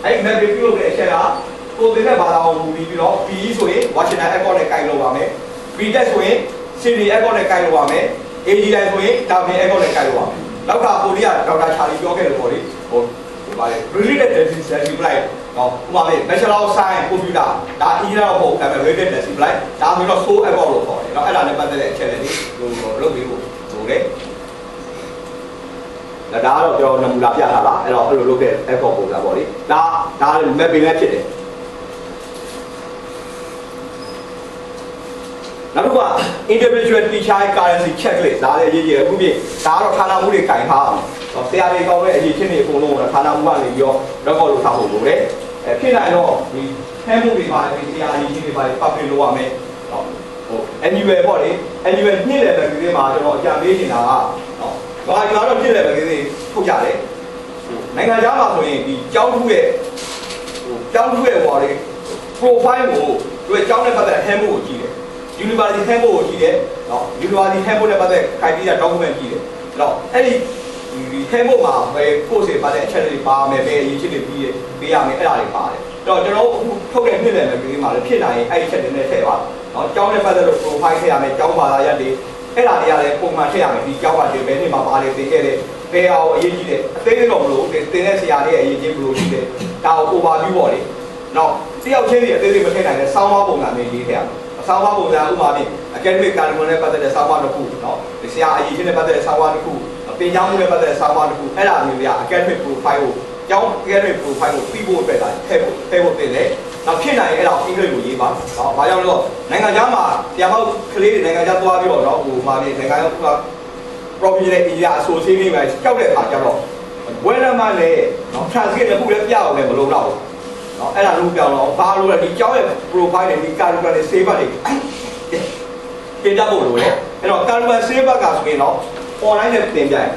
A: အဲ့ map ပြုလုပ်တဲ့အချက်ကကိုယ်တင်တဲ့ဘာသာကိုမူပြီးတော့ PE ဆိုရင် Washington Accord နဲ့ကိုင်လုပ်ပါမယ် BTEC ဆိုရင် Sydney Accord နဲ့ကိုင်လုပ်ပါမယ် AGI ဆိုရင် Dublin Accord နဲ့ကိုင်လုပ်ပါမယ်နောက်ကကိုရီးယားဒေါက်တာချာလီပြောခဲ့လို့ပေါ့လေဗါလေ related discipline နော်ဥပမာလေ Bachelor of Science Computer ဒါ engineer ဟုတ်ဒါပေမဲ့ related discipline ဒါမျိုးတော့ so Accord လို့ခေါ်တယ်နော်အဲ့ဒါနဲ့ပတ်သက်တဲ့အချက်တွေလုပ်ပြီးဖို့ဆိုတယ်ဒါကတော့ကျွန်တော်နမူနာပြထားတာအဲ့တော့အဲ့လိုလုပ်တဲ့ Accord ပုံစံပေါ့လေဒါ map ပဲဖြစ်တယ်နောက်တစ်ခုက individual teacher currency checklist ဒါလည်းအရေးကြီးတယ်အခုပြင်ဒါကတော့ဌာနမှုတွေကင်ထားအောင်ဆရာတွေကောင်းတဲ့အရေးချင်းတွေအကုန်လုံးကဌာနမှုကနေပြီးတော့ record လုပ်ထားဖို့လိုတယ်ဖြစ်နိုင်တော့ဒီဖမ်းမှုတွေပါတယ်ဆရာအရေးချင်းတွေပါတယ် public လုပ်ရမယ်annual ပေါ့လေ annual နှစ်လည်းပဲဒီမှာကျွန်တော်အကြံပေးနေတာကဘာကျွန်တော်တို့ဖြစ်တယ်ပဲကိစ္စထုတ်ကြတယ်နိုင်ငံခြားမှာဆိုရင်ဒီကျောင်းထုရဲ့ဟောလေ profile ကိုသူကကျောင်းနဲ့ပတ်သက်တဲ့ handbook ကိုကြည့်တယ် University handbook ကိုကြည့်တယ်နော် University handbook နဲ့ပတ်သက် criteria document ကြည့်တယ်အဲ့တော့အဲ့ဒီ handbook မှာပဲ course တွေပါတဲ့အချက်တွေပါမယ်ပဲအရေးချင်းတွေပြီးရမယ်အဲ့ဒါတွေပါတယ်အဲ့တော့ကျွန်တော်အခုထုတ်တဲ့နှစ်လည်းပဲဒီမှာလည်းဖြစ်နိုင်ရင်အဲ့ဒီချက်တွေနဲ့ထည့်ပါနော်ကျောင်းနဲ့ပတ်သက်လို့ profile ထည့်ရမယ်ကျောင်းဘာသာရပ်တွေအဲ့ဒါတွေကလည်းပုံမှန်ထည့်ရမယ်ဒီကျောင်းပါဒီဘယ်နှစ်မှာပါတယ်သင်ခဲ့တဲ့ဘယ်အောင်အရေးကြီးတယ်အသေးတော့မလို့သင်တဲ့ဆရာလေးရဲ့အရေးကြီးဘယ်လိုရှိတယ်ဒါကို overview ပေါ့လေနောက်တယောက်ချင်းစီအသေးသေးမထည့်နိုင်တဲ့စောင်းမပုံစံမျိုးရေးထည့်ရမယ်စောင်းမပုံစံဥပမာဖြင့် academic curriculum နဲ့ပတ်သက်တဲ့စောင်းမတစ်ခုနော်ဆရာအရေးချင်းနဲ့ပတ်သက်တဲ့စောင်းမတစ်ခုပညာမှုနဲ့ပတ်သက်တဲ့စောင်းမတစ်ခုအဲ့ဒါမျိုးတွေက academic profile ကိုကျောင်း academic profile ကိုပြီးဖို့အတွက်ဒါထည့်ဖို့တင်တယ်နောက်ဖြစ်နိုင်ရင်အဲ့ဒါအင်္ဂလိပ်လိုရေးပါနော်ဘာကြောင့်လဲဆိုတော့နိုင်ငံခြားမှာတရားဟောကလေးတွေနိုင်ငံခြားသွားပြီးတော့နော်ဟိုမှာနေနိုင်ငံခြားက professional area associate တွေပဲကြောက်တဲ့အခါကျတော့ဘွဲလမ်းမလည်းနော် translate တစ်ခုလည်းပြအောင်လည်းမလုပ်တော့ဘူးနော်အဲ့ဒါလို့ပြောင်းတော့ဘာလို့လဲဒီကျောင်းရဲ့ profile တွေဒီ curriculum တွေ save တွေတင်တတ်ဖို့လိုတယ်အဲ့တော့ curriculum save ကဆိုရင်တော့ online နဲ့တင်ပြရင်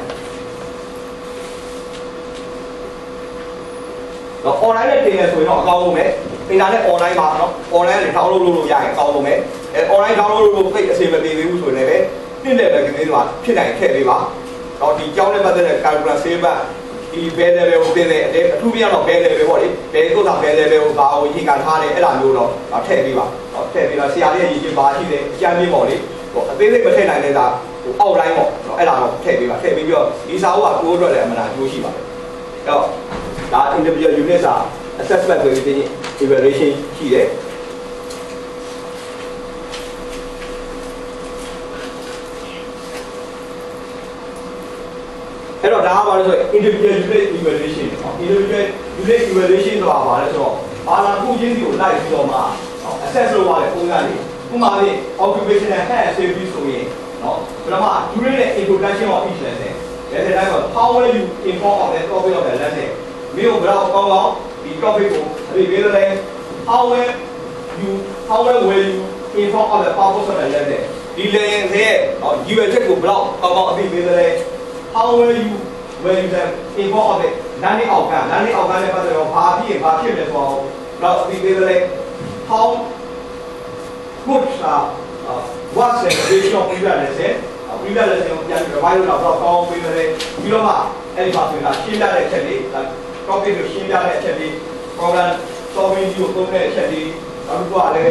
A: တော့ online နဲ့တင်ရဆိုရင်တော့အကောင်းဆုံးပဲ internet online မှာနော် online နဲ့ download လုပ်လို့ရရင်အကောင်းဆုံးပဲ online download လို့ဖိတ်အစီအမံပေးဘူးဆိုရင်လည်းနှစ်လက်ပဲကလေးတွေကဖြစ်နိုင်ခဲ့လေးပါတော့ဒီကြောင်းနဲ့ပတ်သက်တဲ့ calculus ဆေးပတ်ဒီဘယ်level ကိုတင်တယ်အထူးပြတော့ဘယ် level ပေါ့လေဘယ်ကိုသာဘယ် level ကိုဘာကိုရေးကထားတယ်အဲ့ဒါမျိုးတော့ထည့်ပေးပါထည့်ပေးတော့ဆရာလေးရေးချင်ပါရှိတယ်အကျမ်းပြပေါ့လေဟိုအသေးစိတ်မထည့်နိုင်တဲ့ဒါဟို outline ပေါ့အဲ့ဒါတော့ထည့်ပေးပါထည့်ပေးပြီးတော့ဒီစာအုပ်ကကိုယ်အတွက်လည်းအမှန်တရားအကျိုးရှိပါတယ်အဲ့တော့ဒါ individual unit စာ assessment ဆိုပြီး evaluation ရှိတယ်အဲ့တော့ဒါကဘာလဲဆိုရင် individual unit evaluation เนาะ individual unit evaluation ဆိုတာဘာလဲဆိုတော့ဘာသာခုချင်းစီကိုလိုက်ပြီးတော့မှ assess လုပ်ရတဲ့ပုံစံလေးဥပမာလေး occupational health and safety ဆိုရင်เนาะပထမ during the introduction of each lesson lesson တိုင်းမှာ how will you inform of the topic of the lesson မျိုးဘယ်တော့ကောင်းကောင်းဒီ topic ကိုအပြည့်ပေးတယ် how will you inform of the purpose of the lesson ဒီ lesson ရဲ့ဒီဘက်ချက်ကိုဘယ်တော့ကောင်းကောင်းအပြည့်ပေးတယ်how will you inform of it နားနေအောက်ကနဲ့ပတ်သက်တော့ဘာဖြစ်မယ်ဆိုတော့ဒီပေးတယ် how good what's the ratio of previous lesson ကိုပြန်ပြီး revise လုပ်တော့ကောင်းပေးတယ်ပြီးတော့မှအဲ့ဒီမှာဆိုရင်ရှင်းပြတဲ့အချက်လေး topic ကိုရှင်းပြတဲ့အချက်လေး problem solving ကိုသုံးတဲ့အချက်လေးနောက်တစ်ခုကလည်း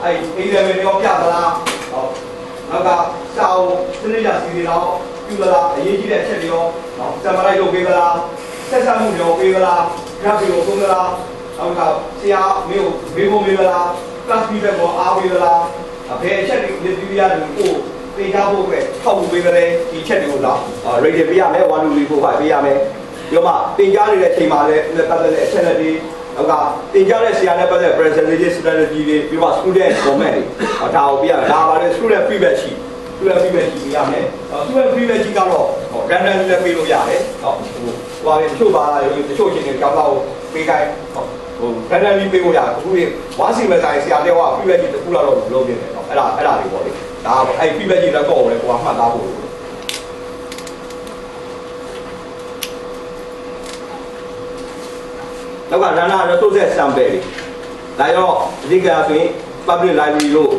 A: အဲ့ A-level ရောပြသလားနောက်ကစာအုပ်စနစ်ရစီစီတော့ပြုသလားအရေးကြီးတဲ့အချက်တွေရောနော်စံမလိုက်လုပ်ပေးသလားဆက်ဆံမှုရောပေးသလား graph ကိုသုံးသလားနောက်ကဆရာမျိုးမေးဖို့မေးသလား class feedback ကိုအားပေးသလားဘယ်အချက်တွေဒီပြရတယ်ကိုသင်ကြားဖို့ပဲထောက်ဖို့ပေးတယ်ဒီချက်တွေကိုတော့ rate ပေးရမယ်1 2 3 4 5ပေးရမယ်ပြီးတော့မှသင်ကြားနေတဲ့အချိန်မှာလည်းပတ်သက်တဲ့အချက်လက်တွေနောက်ကသင်ကြားတဲ့ဆရာနဲ့ပတ်သက် presentation strategy တွေပြီးတော့ student comment တွေဒါကိုပြရတာပါလေ student feedback ရှိပြရမယ်student feedback ကြီးကတော့ random လည်းပေးလို့ရတယ်ဟိုဟာလေတချို့ပါလာတချို့ချင်းတွေကြောက်တော့ပေးခိုင်းဟို random ပေးလို့ရတယ်အခုဝါစီမဆိုင်ဆရာတွေက feedback ကြီးတစ်ခုလောက်တော့လုပ်နေတယ်เนาะအဲ့ဒါတွေပေါ့လေဒါအဲ့ feedback ကြီးလည်းကောက်တယ်ကိုကမှတ်သားဖို့နောက်က runner resource sample တွေဒါရောအဓိကဆိုရင် public library လို့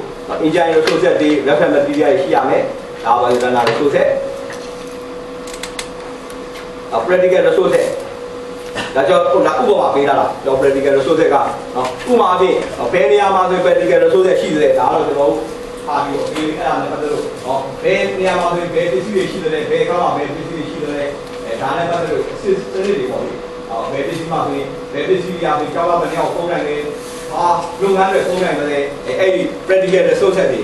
A: engineering resource တွေ reference material တွေရှိရမယ်ဒါပါလေ runner resource practical resource ဒါကြောင့်ဥပမာပေးတာလားကျွန်တော် practical resource ကနော်ဥပမာဖြင့်ဘယ်နေရာမှာဆို practical resource ရှိတယ်ဒါတော့ကျွန်တော်အားပြီးတော့အဲ့ဒါနဲ့ပတ်သက်လို့နော်ဘယ်နေရာမှာဆိုဘယ်ပစ္စည်းတွေရှိတယ်ဘယ်ကောင်းမှာဘယ်ပစ္စည်းတွေရှိတယ်ဒါနဲ့ပတ်သက်လို့ system တွေပေါ့လေဘယ်ပစ္စည်းမှာဆိုရင်ဘယ်ပစ္စည်းတွေအပြင်ကြောက်ပါမနေအောင်ပုံနိုင်တယ်လုပ်ငန်းတွေပုံနိုင်တယ်အဲ့ဒီ practical resource တွေ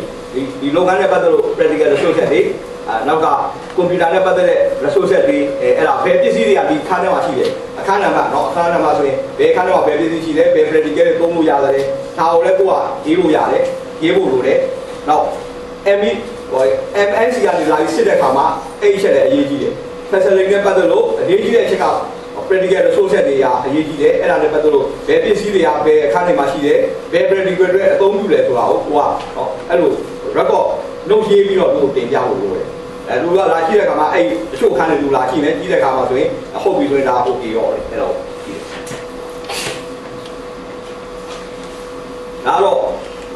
A: ဒီလုပ်ငန်းနဲ့ပတ်သက်လို့ practical resource တွေနောက်ကကွန်ပျူတာနဲ့ပတ်သက်တဲ့ resource တွေအဲ့ဒါဘယ်ပစ္စည်းတွေကဒီခန်းထဲမှာရှိတယ်အခန်းနံပါတ်เนาะအခန်းနံပါတ်ဆိုရင်ဘယ်ခန်းထဲမှာဘယ်ပစ္စည်းရှိလဲဘယ် practical တွေသုံးလို့ရတယ်ဒါကိုလည်းကိုကရေးလို့ရတယ်ရေးဖို့လိုတယ်နောက် MNC ကနေလာပြီးစစ်တဲ့အခါမှာအဲ့ဒီချက်လည်းအရေးကြီးတယ် facility နဲ့ပတ်သက်လို့အရေးကြီးတဲ့အချက်က practical resource တွေကအရေးကြီးတယ်အဲ့ဒါနဲ့ပတ်သက်လို့ဘယ်ပစ္စည်းတွေကဘယ်အခန်းထဲမှာရှိတယ်ဘယ် practical တွေအသုံးပြုလဲဆိုတာကိုကိုကအဲ့လို record လုပ်ရေးပြီးတော့သူ့ကိုတင်ပြဖို့လိုတယ်လူကလာကြည့်တဲ့အခါမှာအဲ့အချို့ခန်းတွေလူလာကြည့်နေကြည့်တဲ့အခါမှာဆိုရင်ဟုတ်ပြီဆိုရင်ဒါ okay ရောတယ်အဲ့တော့ဒါတော့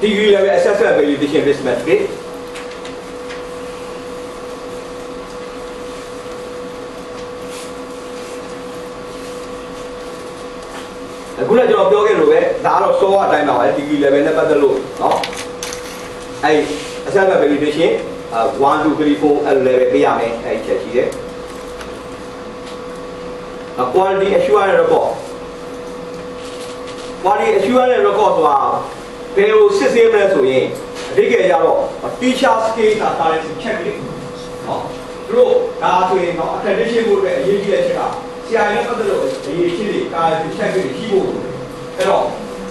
A: degree level assessment validation risk method အခုလည်းကျွန်တော်ပြောခဲ့လို့ပဲဒါကတော့ software အတိုင်းပါပဲ degree level နဲ့ပတ်သက်လို့เนาะအဲ့ assessment validation 1 2 3 4 အဲ့ level ပေးရမယ်အဲ့ချက်ရှိတယ် quality assurance report quality assurance report ဆိုတာဘယ်လိုစစ်ဆေးမလဲဆိုရင်အဓိကရတော့ teacher scale က currency check လေးဟောသူတို့ဒါဆိုရင်တော့ accreditation ဖို့အတွက်အရေးကြီးတဲ့ချက်ကဆရာနဲ့ပတ်သက်လို့အရေးကြီးတဲ့ currency check တွေရှိဖို့လိုတယ်အဲ့တော့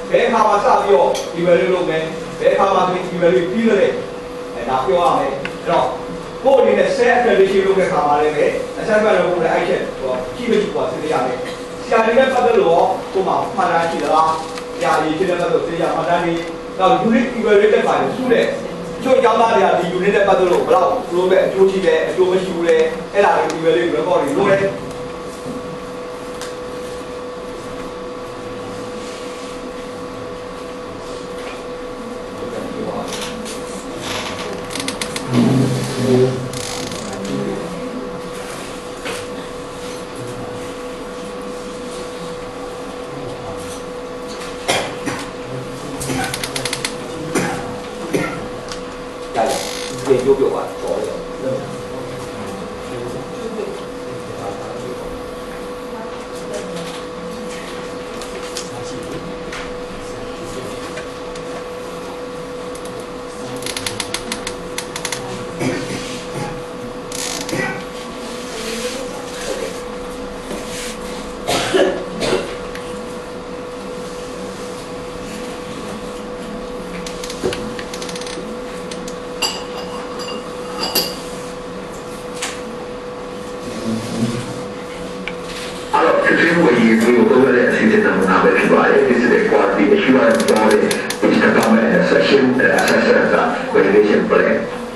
A: ဘယ်အခါမှာစပြီးတော့ evaluate လုပ်မယ်ဘယ်အခါမှာဆိုရင် evaluate ပြီးတယ်ဒါပြောရမယ်အဲ့တော့ကိုယ်အနေနဲ့ set accreditation လုပ်တဲ့ခါမှာလည်းပဲ assessment လုပ်ဖို့လည်းအဲ့ချက်ဟောကြည့်မကြည့်ပေါ့စစ်ရမယ်ဆရာတွေနဲ့ပတ်သက်လို့ရောကိုယ်မှာမှတ်တမ်းရှိသလားဆရာကြီးဖြစ်တဲ့ပတ်သက်လို့ဆရာမှတ်တမ်းတွေနောက် unit evaluated ပါလို့ဆိုတဲ့ချို့ကျောင်းသားတွေကဒီ unit နဲ့ပတ်သက်လို့ဘယ်တော့လို့ပဲအကျိုးရှိတယ်အကျိုးမရှိဘူးလေအဲ့ဒါတွေ evaluate record တွေလုပ်တယ်研究表啊，左右。
B: Section assessors, validation plan.